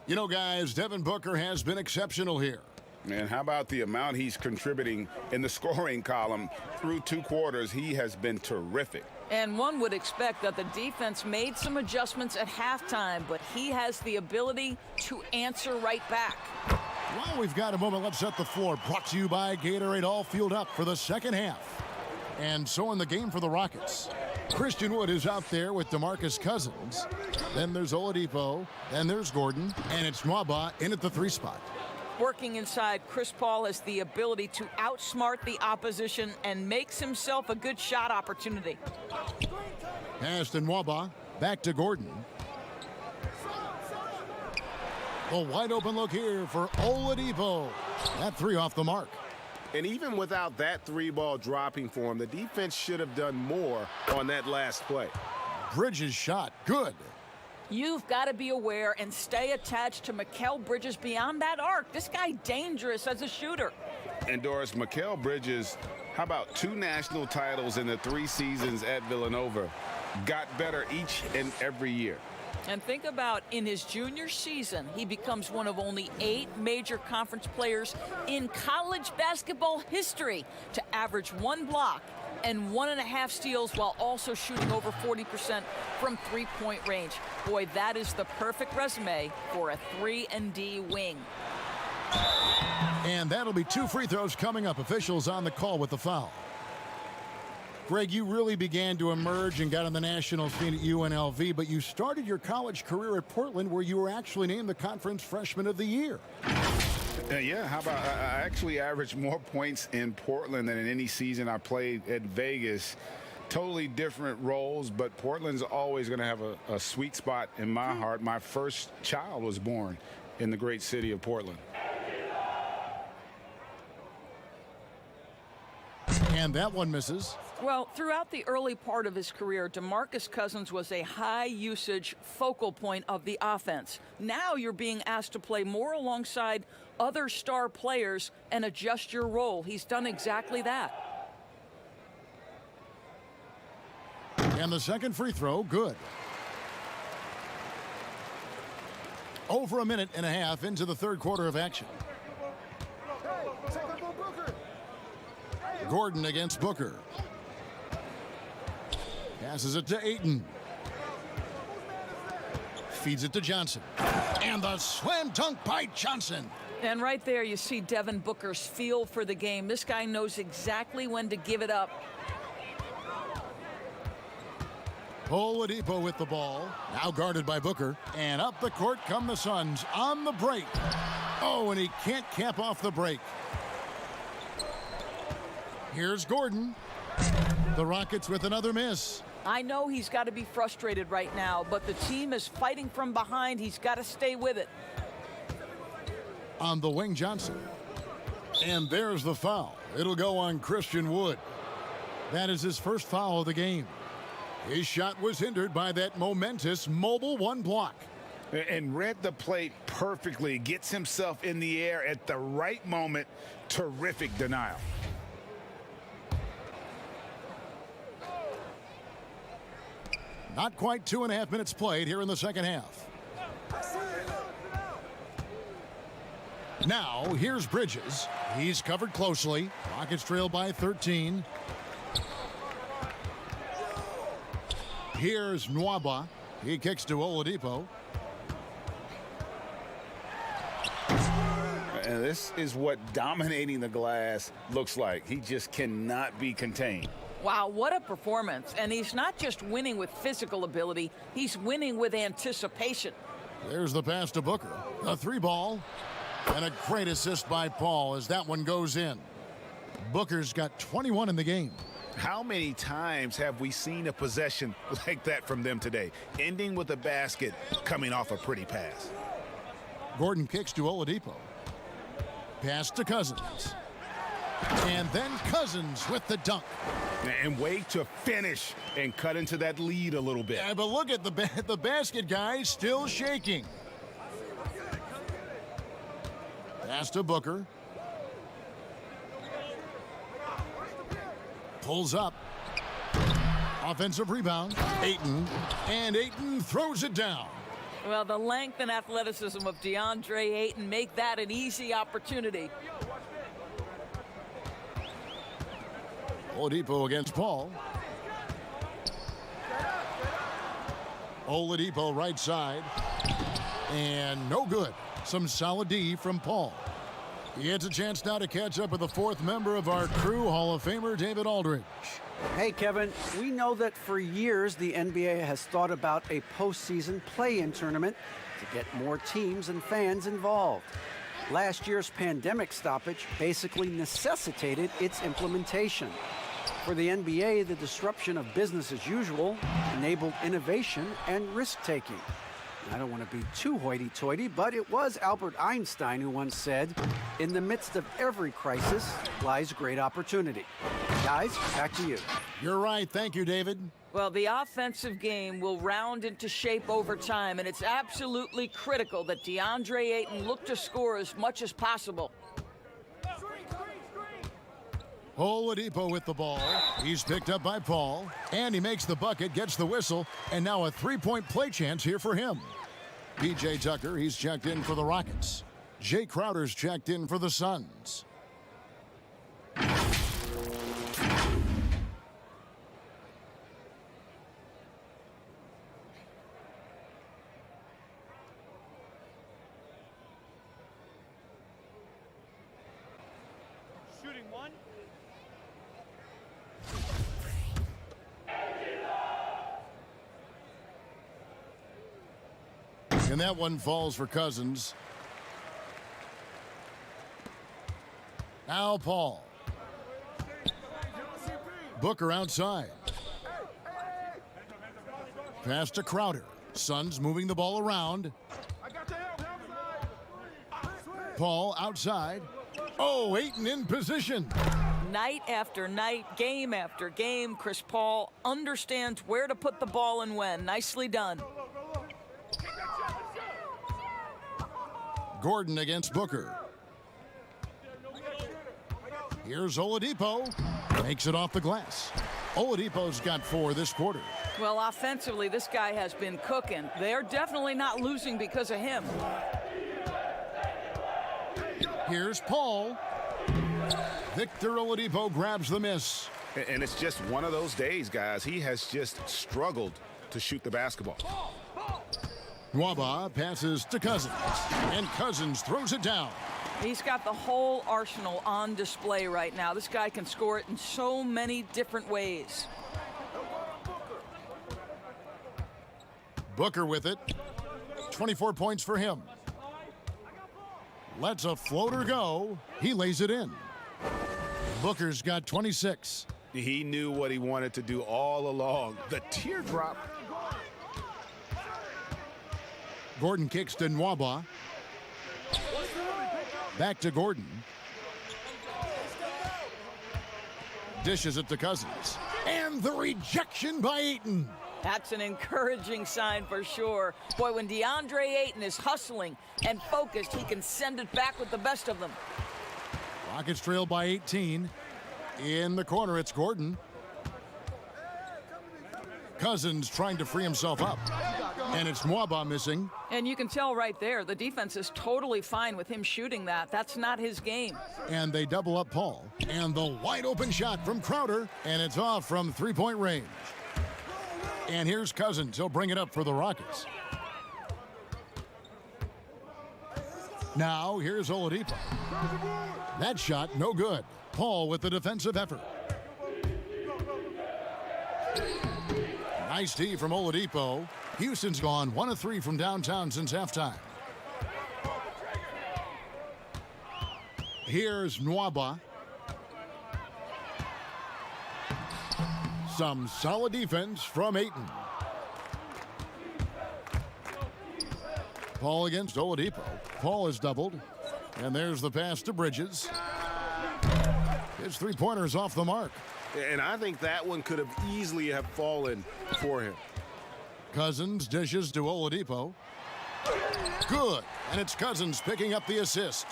You know, guys, Devin Booker has been exceptional here. And how about the amount he's contributing in the scoring column through 2 quarters? He has been terrific. And one would expect that the defense made some adjustments at halftime, but he has the ability to answer right back. Well, we've got a moment. Let's set the floor. Brought to you by Gatorade. All fueled up for the second half. And so in the game for the Rockets, Christian Wood is out there with DeMarcus Cousins. Then there's Oladipo. Then there's Gordon. And it's Nwaba in at the 3 spot. Working inside, Chris Paul has the ability to outsmart the opposition and makes himself a good shot opportunity. Pass to Nwaba. Back to Gordon. A wide open look here for Oladipo. That 3 off the mark. And even without that 3-ball dropping for him, the defense should have done more on that last play. Bridges shot. Good. You've got to be aware and stay attached to Mikal Bridges beyond that arc. This guy dangerous as a shooter. And Doris, Mikal Bridges, how about 2 national titles in the 3 seasons at Villanova? Got better each and every year. And think about in his junior season, he becomes one of only 8 major conference players in college basketball history to average 1 block and 1.5 steals while also shooting over 40% from 3-point range. Boy, that is the perfect resume for a 3-and-D wing. And that'll be 2 free throws coming up. Officials on the call with the foul. Greg, you really began to emerge and got on the national scene at UNLV, but you started your college career at Portland where you were actually named the Conference Freshman of the Year. Yeah, how about I actually averaged more points in Portland than in any season I played at Vegas. Totally different roles, but Portland's always going to have a sweet spot in my heart. My first child was born in the great city of Portland. And that one misses. Well, throughout the early part of his career, DeMarcus Cousins was a high-usage focal point of the offense. Now you're being asked to play more alongside other star players and adjust your role. He's done exactly that. And the second free throw, good. Over 1.5 minutes into the 3rd quarter of action. Gordon against Booker. Passes it to Ayton. Feeds it to Johnson. And the slam dunk by Johnson. And right there you see Devin Booker's feel for the game. This guy knows exactly when to give it up. Oladipo with the ball. Now guarded by Booker. And up the court come the Suns on the break. Oh, and he can't cap off the break. Here's Gordon. The Rockets with another miss. I know he's got to be frustrated right now, but the team is fighting from behind. He's got to stay with it. On the wing, Johnson. And there's the foul. It'll go on Christian Wood. That is his first foul of the game. His shot was hindered by that momentous mobile 1 block. And read the play perfectly. Gets himself in the air at the right moment. Terrific denial. Not quite 2.5 minutes played here in the second half. Now, here's Bridges. He's covered closely. Rockets trail by 13. Here's Nwaba. He kicks to Oladipo. And this is what dominating the glass looks like. He just cannot be contained. Wow, what a performance. And he's not just winning with physical ability, he's winning with anticipation. There's the pass to Booker. A 3-ball. And a great assist by Paul as that one goes in. Booker's got 21 in the game. How many times have we seen a possession like that from them today? Ending with a basket, coming off a pretty pass. Gordon kicks to Oladipo. Pass to Cousins. And then Cousins with the dunk. And way to finish and cut into that lead a little bit. Yeah, but look at the basket, guys, still shaking. Pass to Booker. Pulls up. Offensive rebound. Ayton. And Ayton throws it down. Well, the length and athleticism of DeAndre Ayton make that an easy opportunity. Oladipo against Paul. Oladipo right side. And no good. Some solid D from Paul. He gets a chance now to catch up with the fourth member of our crew, Hall of Famer David Aldridge. Hey, Kevin, we know that for years the NBA has thought about a postseason play-in tournament to get more teams and fans involved. Last year's pandemic stoppage basically necessitated its implementation. For the NBA, the disruption of business as usual enabled innovation and risk-taking. I don't want to be too hoity-toity, but it was Albert Einstein who once said, "In the midst of every crisis lies great opportunity." Guys, back to you. You're right. Thank you, David. Well, the offensive game will round into shape over time, and it's absolutely critical that DeAndre Ayton look to score as much as possible. Oladipo with the ball. He's picked up by Paul, and he makes the bucket, gets the whistle, and now a three-point play chance here for him. P.J. Tucker, he's checked in for the Rockets. Jay Crowder's checked in for the Suns. Shooting one. And that one falls for Cousins. Now Paul. Booker outside. Pass to Crowder. Suns moving the ball around. Paul outside. Oh, Ayton in position. Night after night, game after game, Chris Paul understands where to put the ball and when. Nicely done. Gordon against Booker. Here's Oladipo. Makes it off the glass. Oladipo's got 4 this quarter. Well, offensively, this guy has been cooking. They're definitely not losing because of him. Here's Paul. Victor Oladipo grabs the miss. And it's just one of those days, guys. He has just struggled to shoot the basketball. Nwaba passes to Cousins, and Cousins throws it down. He's got the whole arsenal on display right now. This guy can score it in so many different ways. Booker with it. 24 points for him. Lets a floater go. He lays it in. Booker's got 26. He knew what he wanted to do all along. The teardrop. Gordon kicks to Nwaba. Back to Gordon. Dishes it to Cousins. And the rejection by Ayton. That's an encouraging sign for sure. Boy, when DeAndre Ayton is hustling and focused, he can send it back with the best of them. Rockets trail by 18. In the corner, it's Gordon. Cousins trying to free himself up. And it's Nwaba missing. And you can tell right there, the defense is totally fine with him shooting that. That's not his game. And they double up Paul. And the wide open shot from Crowder. And it's off from three-point range. And here's Cousins. He'll bring it up for the Rockets. Now here's Oladipo. That shot no good. Paul with the defensive effort. Nice D from Oladipo. Houston's gone 1 of 3 from downtown since halftime. Here's Nwaba. Some solid defense from Ayton. Paul against Oladipo. Paul is doubled. And there's the pass to Bridges. His three-pointer's off the mark. And I think that one could have easily have fallen for him. Cousins dishes to Oladipo. Good. And it's Cousins picking up the assist.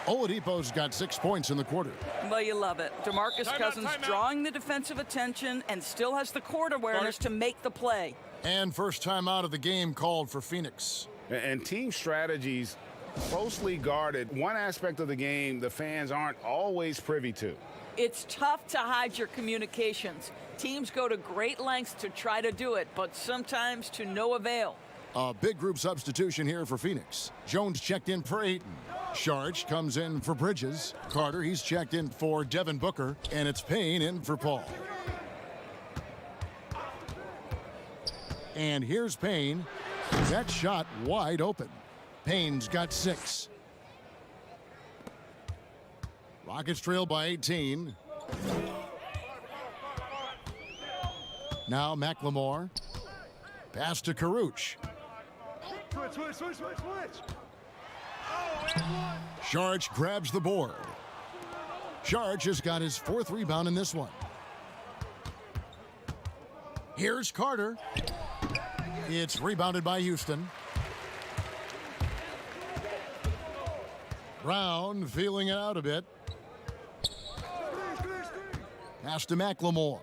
Oladipo's got 6 points in the quarter. Well, you love it. DeMarcus Cousins drawing the defensive attention and still has the court awareness to make the play. And first time out of the game called for Phoenix. And team strategies closely guarded. One aspect of the game the fans aren't always privy to. It's tough to hide your communications. Teams go to great lengths to try to do it, but sometimes to no avail. A big group substitution here for Phoenix. Jones checked in for Ayton. Sharch comes in for Bridges. Carter, he's checked in for Devin Booker. And it's Payne in for Paul. And here's Payne. That shot wide open. Payne's got 6. Rockets trail by 18. Now McLemore. Pass to Karuch. Switch. Sharch grabs the board. Sharch has got his 4th rebound in this one. Here's Carter. It's rebounded by Houston. Brown feeling it out a bit. Pass to McLemore.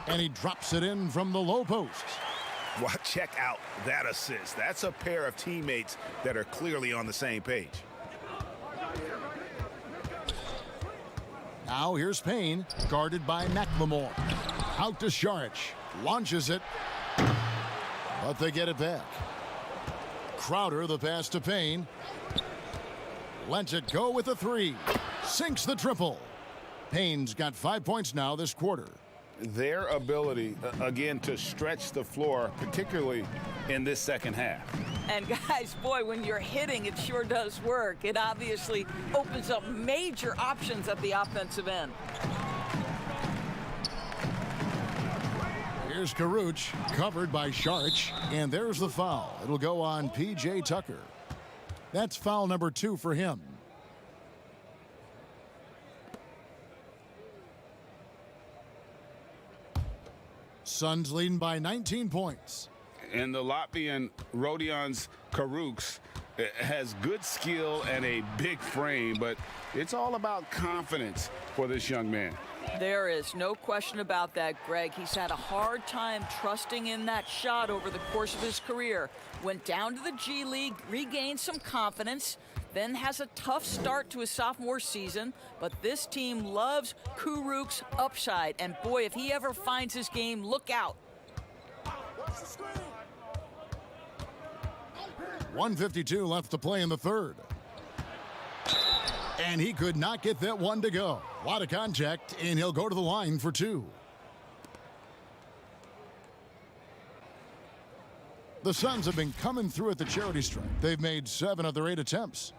And he drops it in from the low post. Well, check out that assist. That's a pair of teammates that are clearly on the same page. Now here's Payne, guarded by McLemore. Out to Sharch. Launches it. But they get it back. Crowder, the pass to Payne. Lets it go with a 3. Sinks the triple. Payne's got 5 points now this quarter. Their ability, again, to stretch the floor, particularly in this second half. And guys, boy, when you're hitting, it sure does work. It obviously opens up major options at the offensive end. Here's Karuch, covered by Sharch, and there's the foul. It'll go on P.J. Tucker. That's foul number 2 for him. Suns leading by 19 points. And the Latvian Rodions Karuks has good skill and a big frame, but it's all about confidence for this young man. There is no question about that, Greg. He's had a hard time trusting in that shot over the course of his career. Went down to the G League, regained some confidence, then has a tough start to his sophomore season. But this team loves Karuk's upside. And boy, if he ever finds his game, look out. 1:52 left to play in the third. And he could not get that one to go. A lot of contact, and he'll go to the line for 2. The Suns have been coming through at the charity stripe. They've made 7 of their 8 attempts.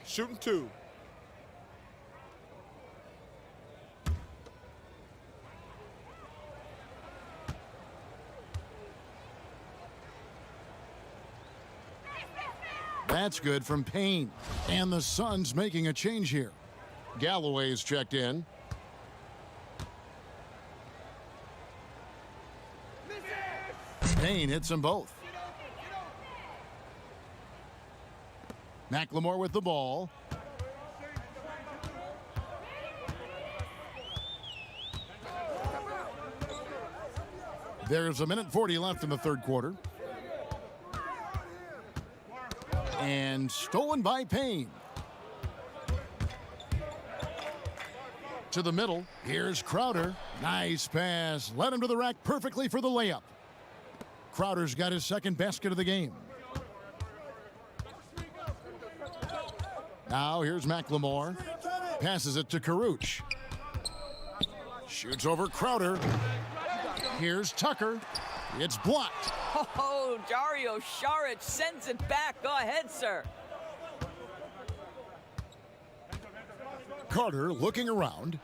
Shooting 2. That's good from Payne. And the Suns making a change here. Galloway's checked in. Payne hits them both. McLemore with the ball. There's 1:40 left in the third quarter. And stolen by Payne. To the middle. Here's Crowder. Nice pass. Led him to the rack perfectly for the layup. Crowder's got his second basket of the game. Now here's McLemore. Passes it to Karuch. Shoots over Crowder. Here's Tucker. It's blocked. Oh, Dario Saric sends it back. Go ahead, sir. Carter looking around.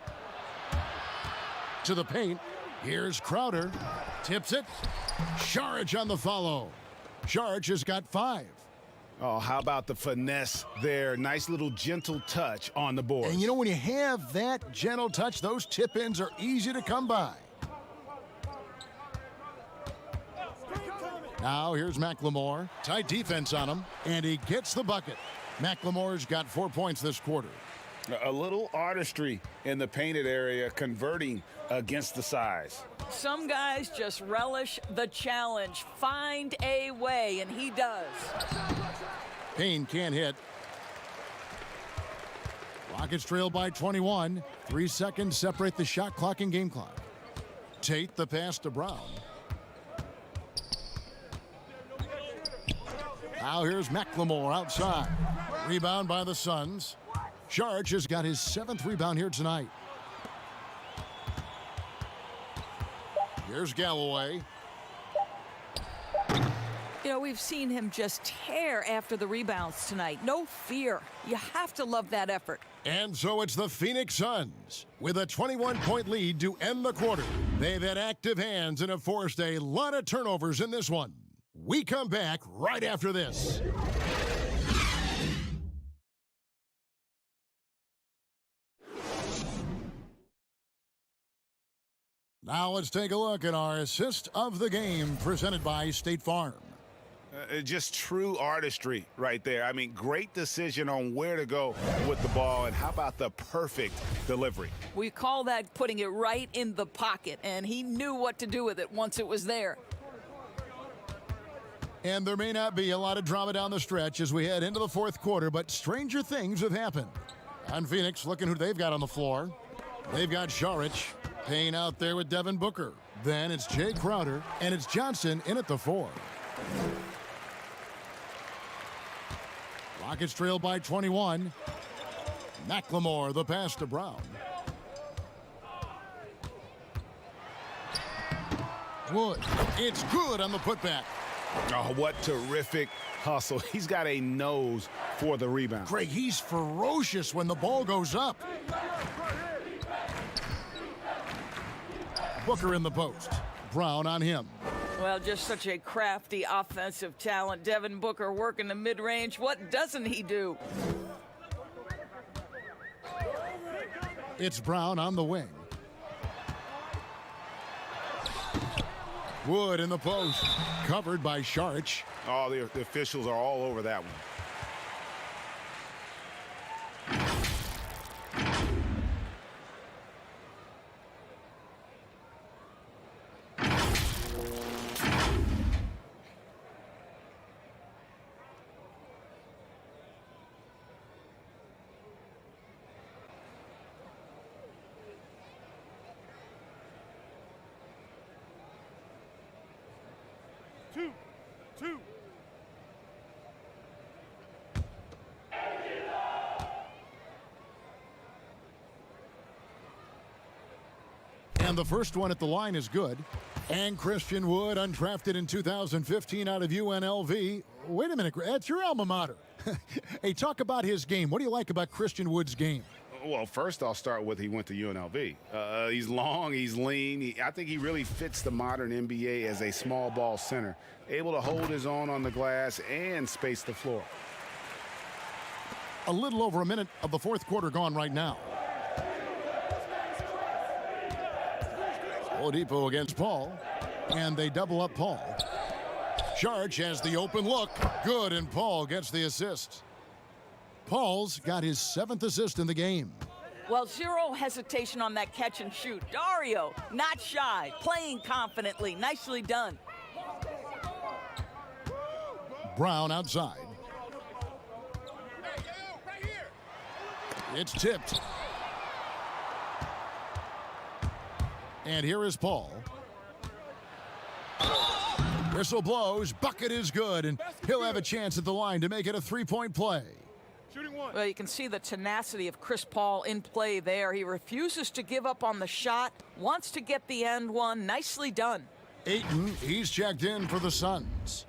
To the paint. Here's Crowder. Tips it. Saric on the follow. Saric has got 5. Oh, how about the finesse there? Nice little gentle touch on the board. And you know, when you have that gentle touch, those tip-ins are easy to come by. Now here's McLemore. Tight defense on him, and he gets the bucket. McLemore's got 4 points this quarter. A little artistry in the painted area, converting against the size. Some guys just relish the challenge. Find a way, and he does. Payne can't hit. Rockets trail by 21. 3 seconds separate the shot clock and game clock. Tate the pass to Brown. Now here's McLemore outside. Rebound by the Suns. Sharge has got his 7th rebound here tonight. Here's Galloway. You know, we've seen him just tear after the rebounds tonight. No fear. You have to love that effort. And so it's the Phoenix Suns with a 21-point lead to end the quarter. They've had active hands and have forced a lot of turnovers in this one. We come back right after this. Now let's take a look at our assist of the game presented by State Farm. Just true artistry right there. I mean, great decision on where to go with the ball, and how about the perfect delivery? We call that putting it right in the pocket, and he knew what to do with it once it was there. And there may not be a lot of drama down the stretch as we head into the 4th quarter, but stranger things have happened. On Phoenix, looking who they've got on the floor. They've got Saric. Payne out there with Devin Booker. Then it's Jay Crowder, and it's Johnson in at the 4. Rockets trail by 21. McLemore, the pass to Brown. Wood. It's good on the putback. Oh, what terrific hustle. He's got a nose for the rebound. Greg, he's ferocious when the ball goes up. Booker in the post. Brown on him. Well, just such a crafty offensive talent. Devin Booker working the mid-range. What doesn't he do? It's Brown on the wing. Wood in the post. Covered by Saric. Oh, the officials are all over that one. Two. And the first one at the line is good. And Christian Wood, undrafted in 2015 out of UNLV. Wait a minute, that's your alma mater. Hey, talk about his game. What do you like about Christian Wood's game? Well, first I'll start with he went to UNLV. He's long, he's lean. I think he really fits the modern NBA as a small ball center, able to hold his own on the glass and space the floor. A little over a minute of the 4th quarter gone right now. Oladipo against Paul, and they double up Paul. Saric has the open look. Good, and Paul gets the assist. Paul's got his 7th assist in the game. Well, zero hesitation on that catch and shoot. Dario, not shy, playing confidently. Nicely done. Brown outside. It's tipped. And here is Paul. Whistle blows, bucket is good, and he'll have a chance at the line to make it a 3-point play. Well, you can see the tenacity of Chris Paul in play there. He refuses to give up on the shot, wants to get the end one. Nicely done. Ayton, he's checked in for the Suns.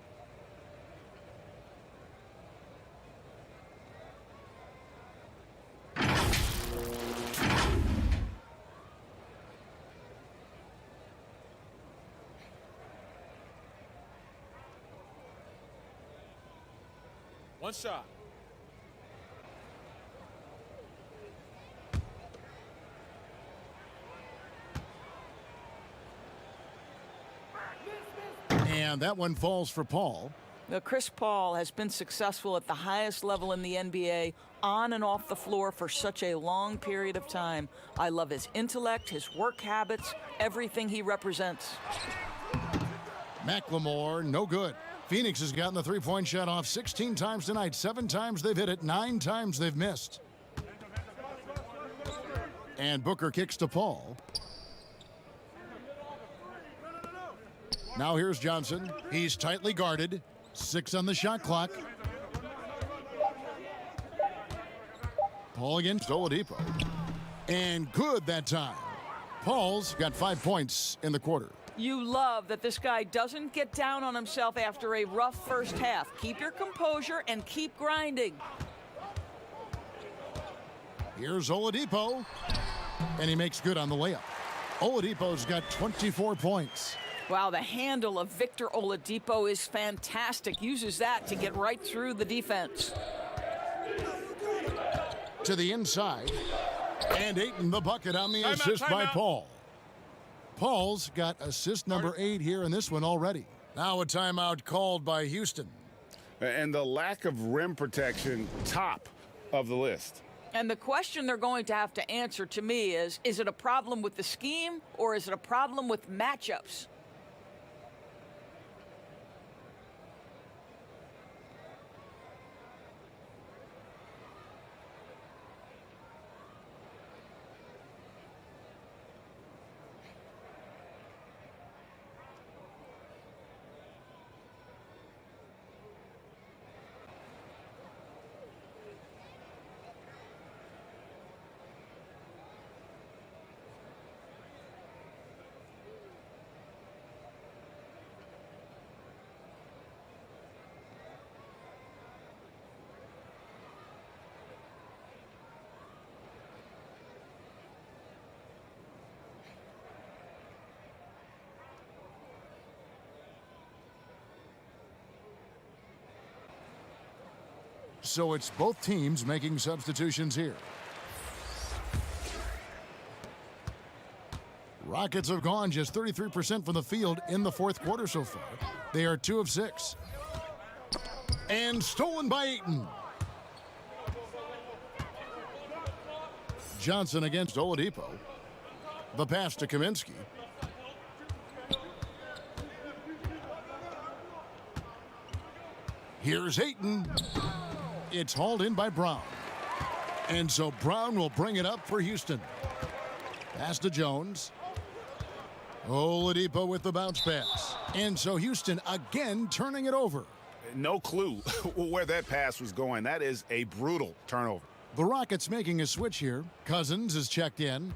One shot. And that one falls for Paul. Now, Chris Paul has been successful at the highest level in the NBA, on and off the floor for such a long period of time. I love his intellect, his work habits, everything he represents. McLemore, no good. Phoenix has gotten the three-point shot off 16 times tonight. 7 times they've hit it, 9 times they've missed. And Booker kicks to Paul. Now here's Johnson. He's tightly guarded. 6 on the shot clock. Paul against Oladipo. And good that time. Paul's got 5 points in the quarter. You love that this guy doesn't get down on himself after a rough first half. Keep your composure and keep grinding. Here's Oladipo. And he makes good on the layup. Oladipo's got 24 points. Wow, the handle of Victor Oladipo is fantastic. Uses that to get right through the defense. To the inside. And Ayton the bucket on the assist by Paul. Paul's got assist number 8 here in this one already. Now a timeout called by Houston. And the lack of rim protection, top of the list. And the question they're going to have to answer to me is it a problem with the scheme or is it a problem with matchups? So it's both teams making substitutions here. Rockets have gone just 33% from the field in the fourth quarter so far. They are 2 of 6. And stolen by Ayton. Johnson against Oladipo. The pass to Kaminsky. Here's Ayton. It's hauled in by Brown. And so Brown will bring it up for Houston. Pass to Jones. Oladipo with the bounce pass. And so Houston again turning it over. No clue where that pass was going. That is a brutal turnover. The Rockets making a switch here. Cousins is checked in.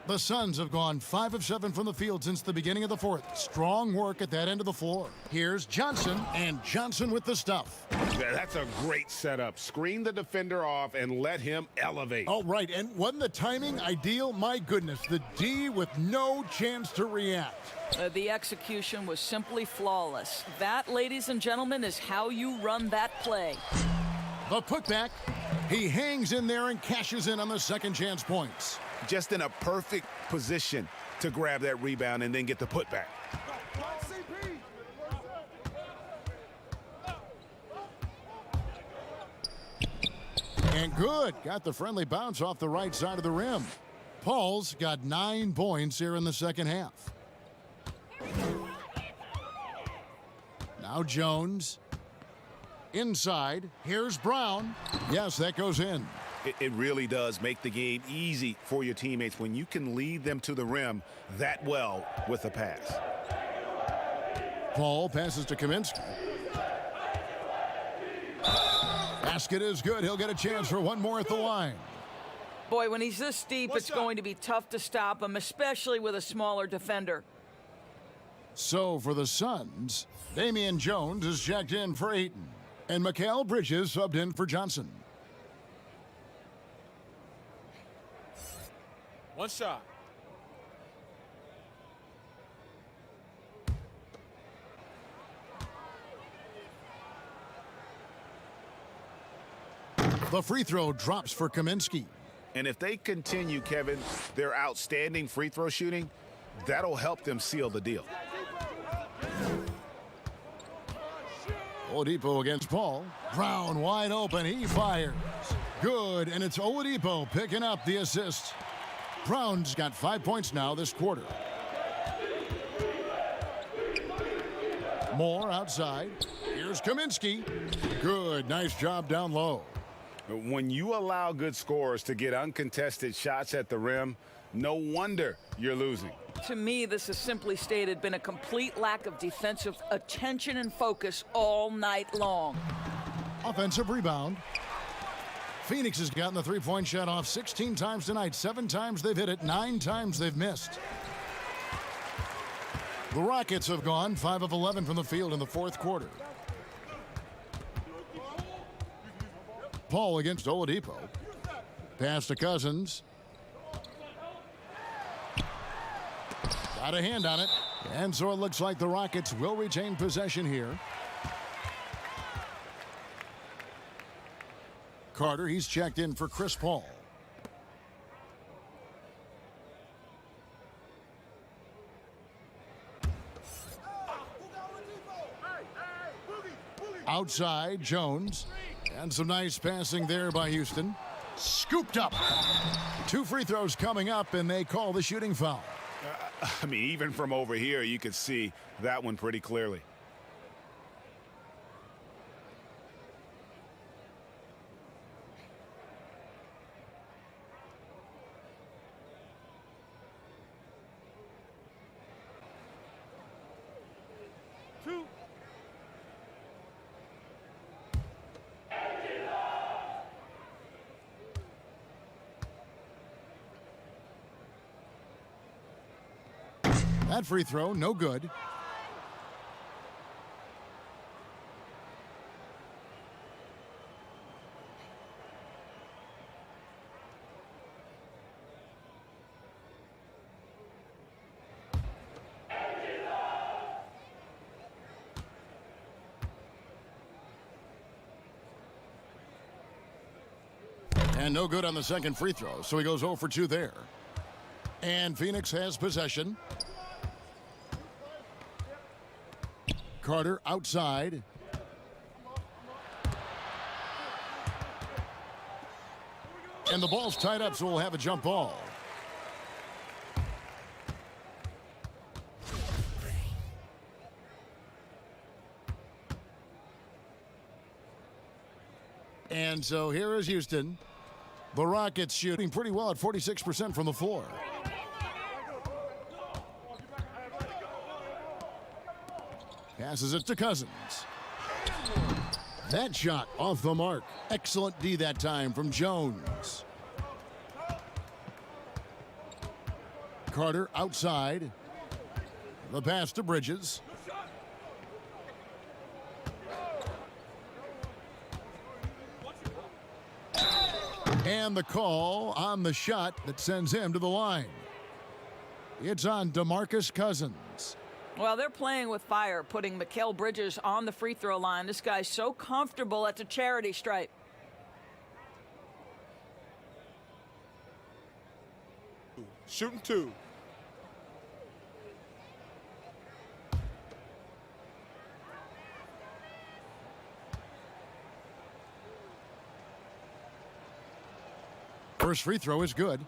The Suns have gone 5 of 7 from the field since the beginning of the fourth. Strong work at that end of the floor. Here's Johnson, and Johnson with the stuff. Yeah, that's a great setup. Screen the defender off and let him elevate. Oh, right, and wasn't the timing ideal? My goodness, the D with no chance to react. The execution was simply flawless. That, ladies and gentlemen, is how you run that play. The putback. He hangs in there and cashes in on the second chance points. Just in a perfect position to grab that rebound and then get the putback. And good. Got the friendly bounce off the right side of the rim. Paul's got 9 points here in the second half. Now Jones. Inside. Here's Brown. Yes, that goes in. It really does make the game easy for your teammates when you can lead them to the rim that well with a pass. Paul passes to Kaminsky. Basket is good. He'll get a chance for one more at the line. Boy, when he's this deep, it's going to be tough to stop him, especially with a smaller defender. So for the Suns, Damian Jones is checked in for Ayton, and Mikal Bridges subbed in for Johnson. One shot. The free throw drops for Kaminsky. And if they continue, Kevin, their outstanding free throw shooting, that'll help them seal the deal. Oladipo against Paul. Brown wide open. He fires. Good, and it's Oladipo picking up the assist. Brown's got 5 points now this quarter. Moore outside. Here's Kaminsky. Good, nice job down low. When you allow good scorers to get uncontested shots at the rim, no wonder you're losing. To me, this has simply stated been a complete lack of defensive attention and focus all night long. Offensive rebound. Phoenix has gotten the three-point shot off 16 times tonight. 7 times they've hit it, 9 times they've missed. The Rockets have gone 5 of 11 from the field in the fourth quarter. Paul against Oladipo. Pass to Cousins. Got a hand on it. And so it looks like the Rockets will retain possession here. Carter, he's checked in for Chris Paul. Outside, Jones. And some nice passing there by Houston. Scooped up. 2 free throws coming up, and they call the shooting foul. I mean, even from over here, you could see that one pretty clearly. That free throw, no good. And no good on the second free throw, so he goes 0 for 2 there. And Phoenix has possession. Carter outside. And the ball's tied up, so we'll have a jump ball. And so here is Houston. The Rockets shooting pretty well at 46% from the floor. Passes it to Cousins. That shot off the mark. Excellent D that time from Jones. Carter outside. The pass to Bridges. And the call on the shot that sends him to the line. It's on DeMarcus Cousins. Well, they're playing with fire, putting Mikal Bridges on the free throw line. This guy's so comfortable at the charity stripe. Shooting 2. First free throw is good.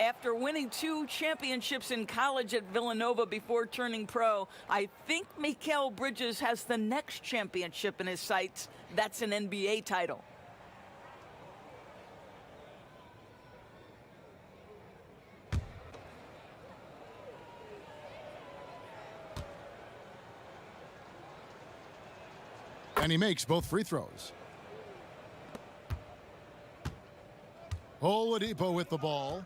After winning 2 championships in college at Villanova before turning pro, I think Mikal Bridges has the next championship in his sights. That's an NBA title. And he makes both free throws. Oladipo with the ball.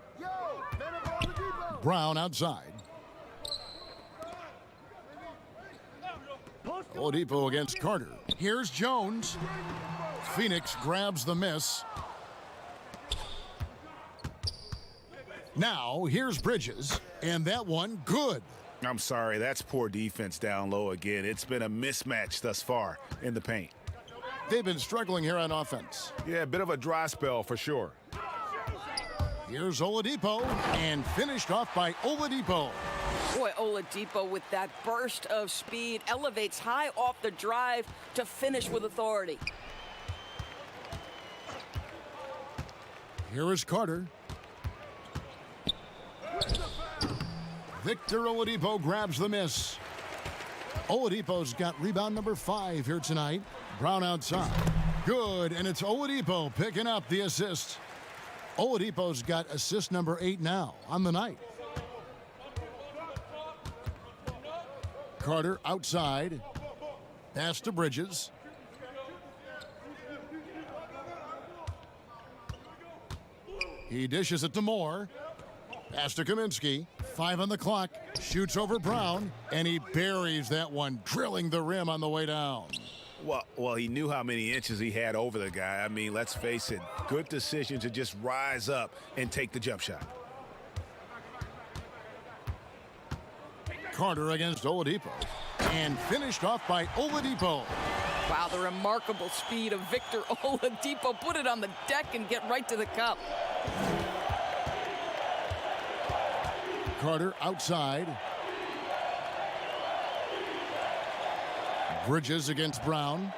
Brown outside. Oladipo against Carter. Here's Jones. Phoenix grabs the miss. Now here's Bridges, and that one good. I'm sorry, that's poor defense down low again. It's been a mismatch thus far in the paint. They've been struggling here on offense. Yeah, a bit of a dry spell for sure. Here's Oladipo, and finished off by Oladipo. Boy, Oladipo with that burst of speed elevates high off the drive to finish with authority. Here is Carter. Victor Oladipo grabs the miss. Oladipo's got rebound number 5 here tonight. Brown outside. Good, and it's Oladipo picking up the assist. Oladipo's got assist number 8 now on the night. Carter outside. Pass to Bridges. He dishes it to Moore. Pass to Kaminsky. 5 on the clock. Shoots over Brown, and he buries that one, drilling the rim on the way down. Well, he knew how many inches he had over the guy. I mean, let's face it, good decision to just rise up and take the jump shot. Carter against Oladipo, and finished off by Oladipo. Wow, the remarkable speed of Victor Oladipo. Put it on the deck and get right to the cup. Carter outside. Bridges against Brown.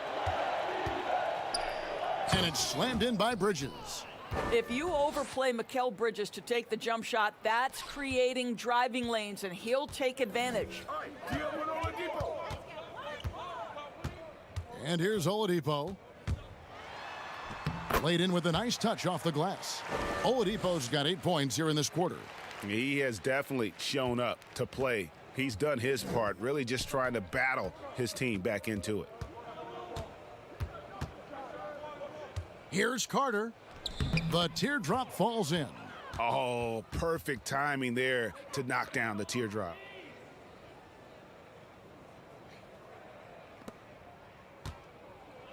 And it's slammed in by Bridges. If you overplay Mikal Bridges to take the jump shot, that's creating driving lanes, and he'll take advantage. And here's Oladipo. Laid in with a nice touch off the glass. Oladipo's got 8 points here in this quarter. He has definitely shown up to play. He's done his part, really just trying to battle his team back into it. Here's Carter. The teardrop falls in. Oh, perfect timing there to knock down the teardrop.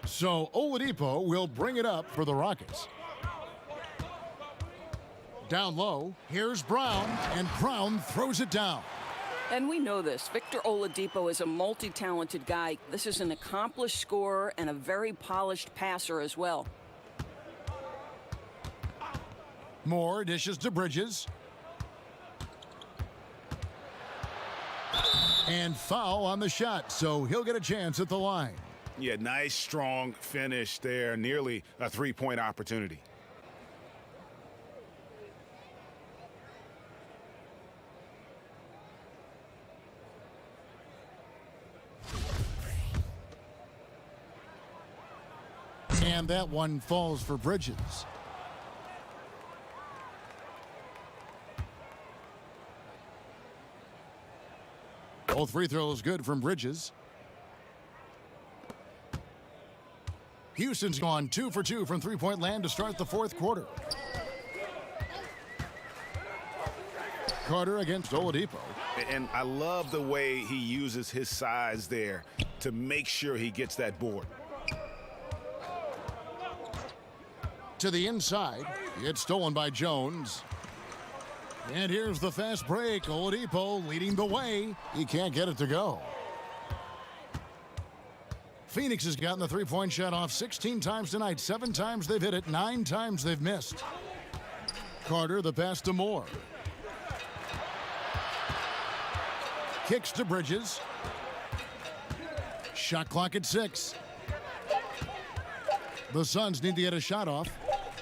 So Oladipo will bring it up for the Rockets. Down low, here's Brown, and Brown throws it down. And we know this. Victor Oladipo is a multi-talented guy. This is an accomplished scorer and a very polished passer as well. Moore dishes to Bridges. And foul on the shot, so he'll get a chance at the line. Yeah, nice, strong finish there. Nearly a three-point opportunity. And that one falls for Bridges. Both free throws good from Bridges. Houston's gone 2 for 2 from three-point land to start the fourth quarter. Carter against Oladipo. And I love the way he uses his size there to make sure he gets that board. To the inside. It's stolen by Jones. And here's the fast break. Oladipo leading the way. He can't get it to go. Phoenix has gotten the three-point shot off 16 times tonight. 7 times they've hit it. 9 times they've missed. Carter, the pass to Moore. Kicks to Bridges. Shot clock at 6. The Suns need to get a shot off.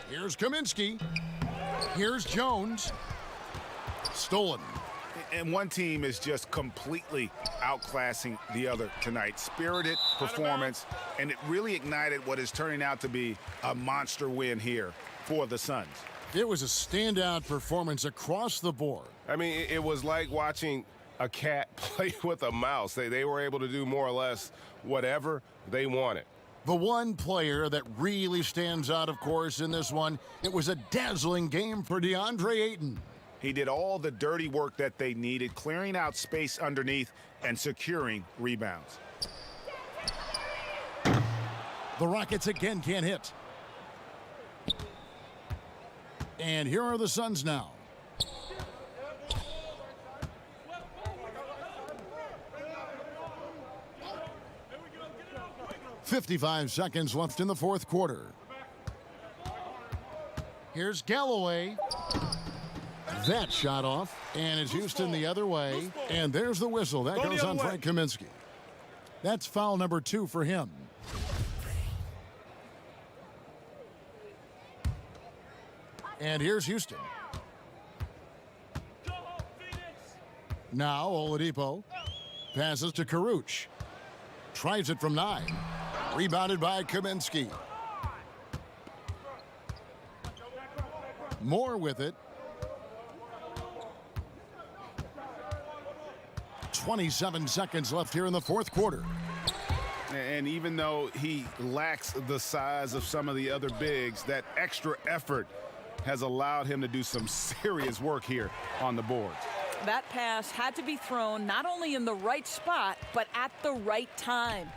Here's Kaminsky. Here's Jones. Stolen. And one team is just completely outclassing the other tonight. Spirited performance, and it really ignited what is turning out to be a monster win here for the Suns. It was a standout performance across the board. I mean, it was like watching a cat play with a mouse. They were able to do more or less whatever they wanted. The one player that really stands out, of course, in this one, it was a dazzling game for DeAndre Ayton. He did all the dirty work that they needed, clearing out space underneath and securing rebounds. The Rockets again can't hit. And here are the Suns now. .55 seconds left in the fourth quarter. Here's Galloway. that shot off, and it's Houston the other way. And there's the whistle. That goes on Frank Kaminsky. That's foul number 2 for him. And here's Houston. Now Oladipo passes to Karuch. Tries it from 9. Rebounded by Kaminsky. Moore with it. 27 seconds left here in the fourth quarter. And even though he lacks the size of some of the other bigs, that extra effort has allowed him to do some serious work here on the boards. That pass had to be thrown not only in the right spot, but at the right time.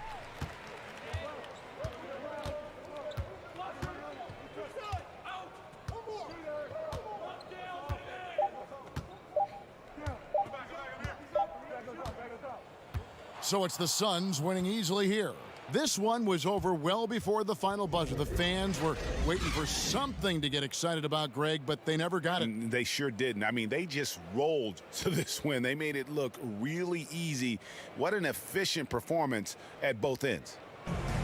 So it's the Suns winning easily here. This one was over well before the final buzzer. The fans were waiting for something to get excited about, Greg, but they never got it. They sure didn't. I mean, they just rolled to this win. They made it look really easy. What an efficient performance at both ends.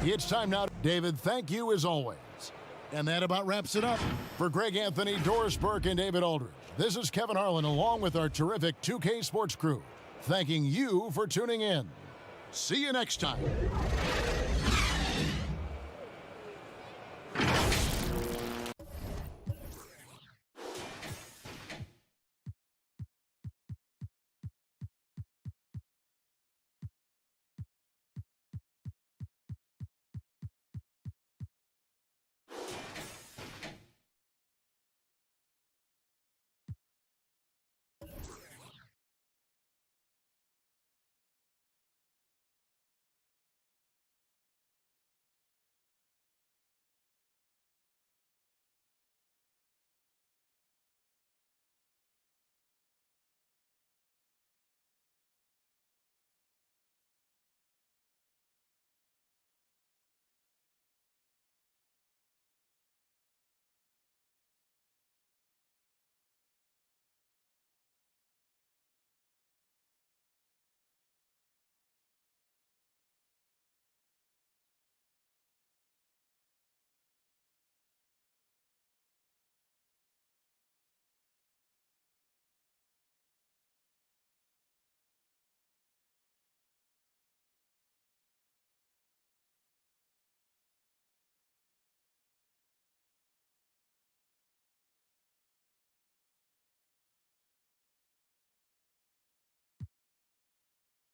It's time now. David, thank you as always. And that about wraps it up. For Greg Anthony, Doris Burke, and David Aldridge, this is Kevin Harlan along with our terrific 2K Sports crew, thanking you for tuning in. See you next time.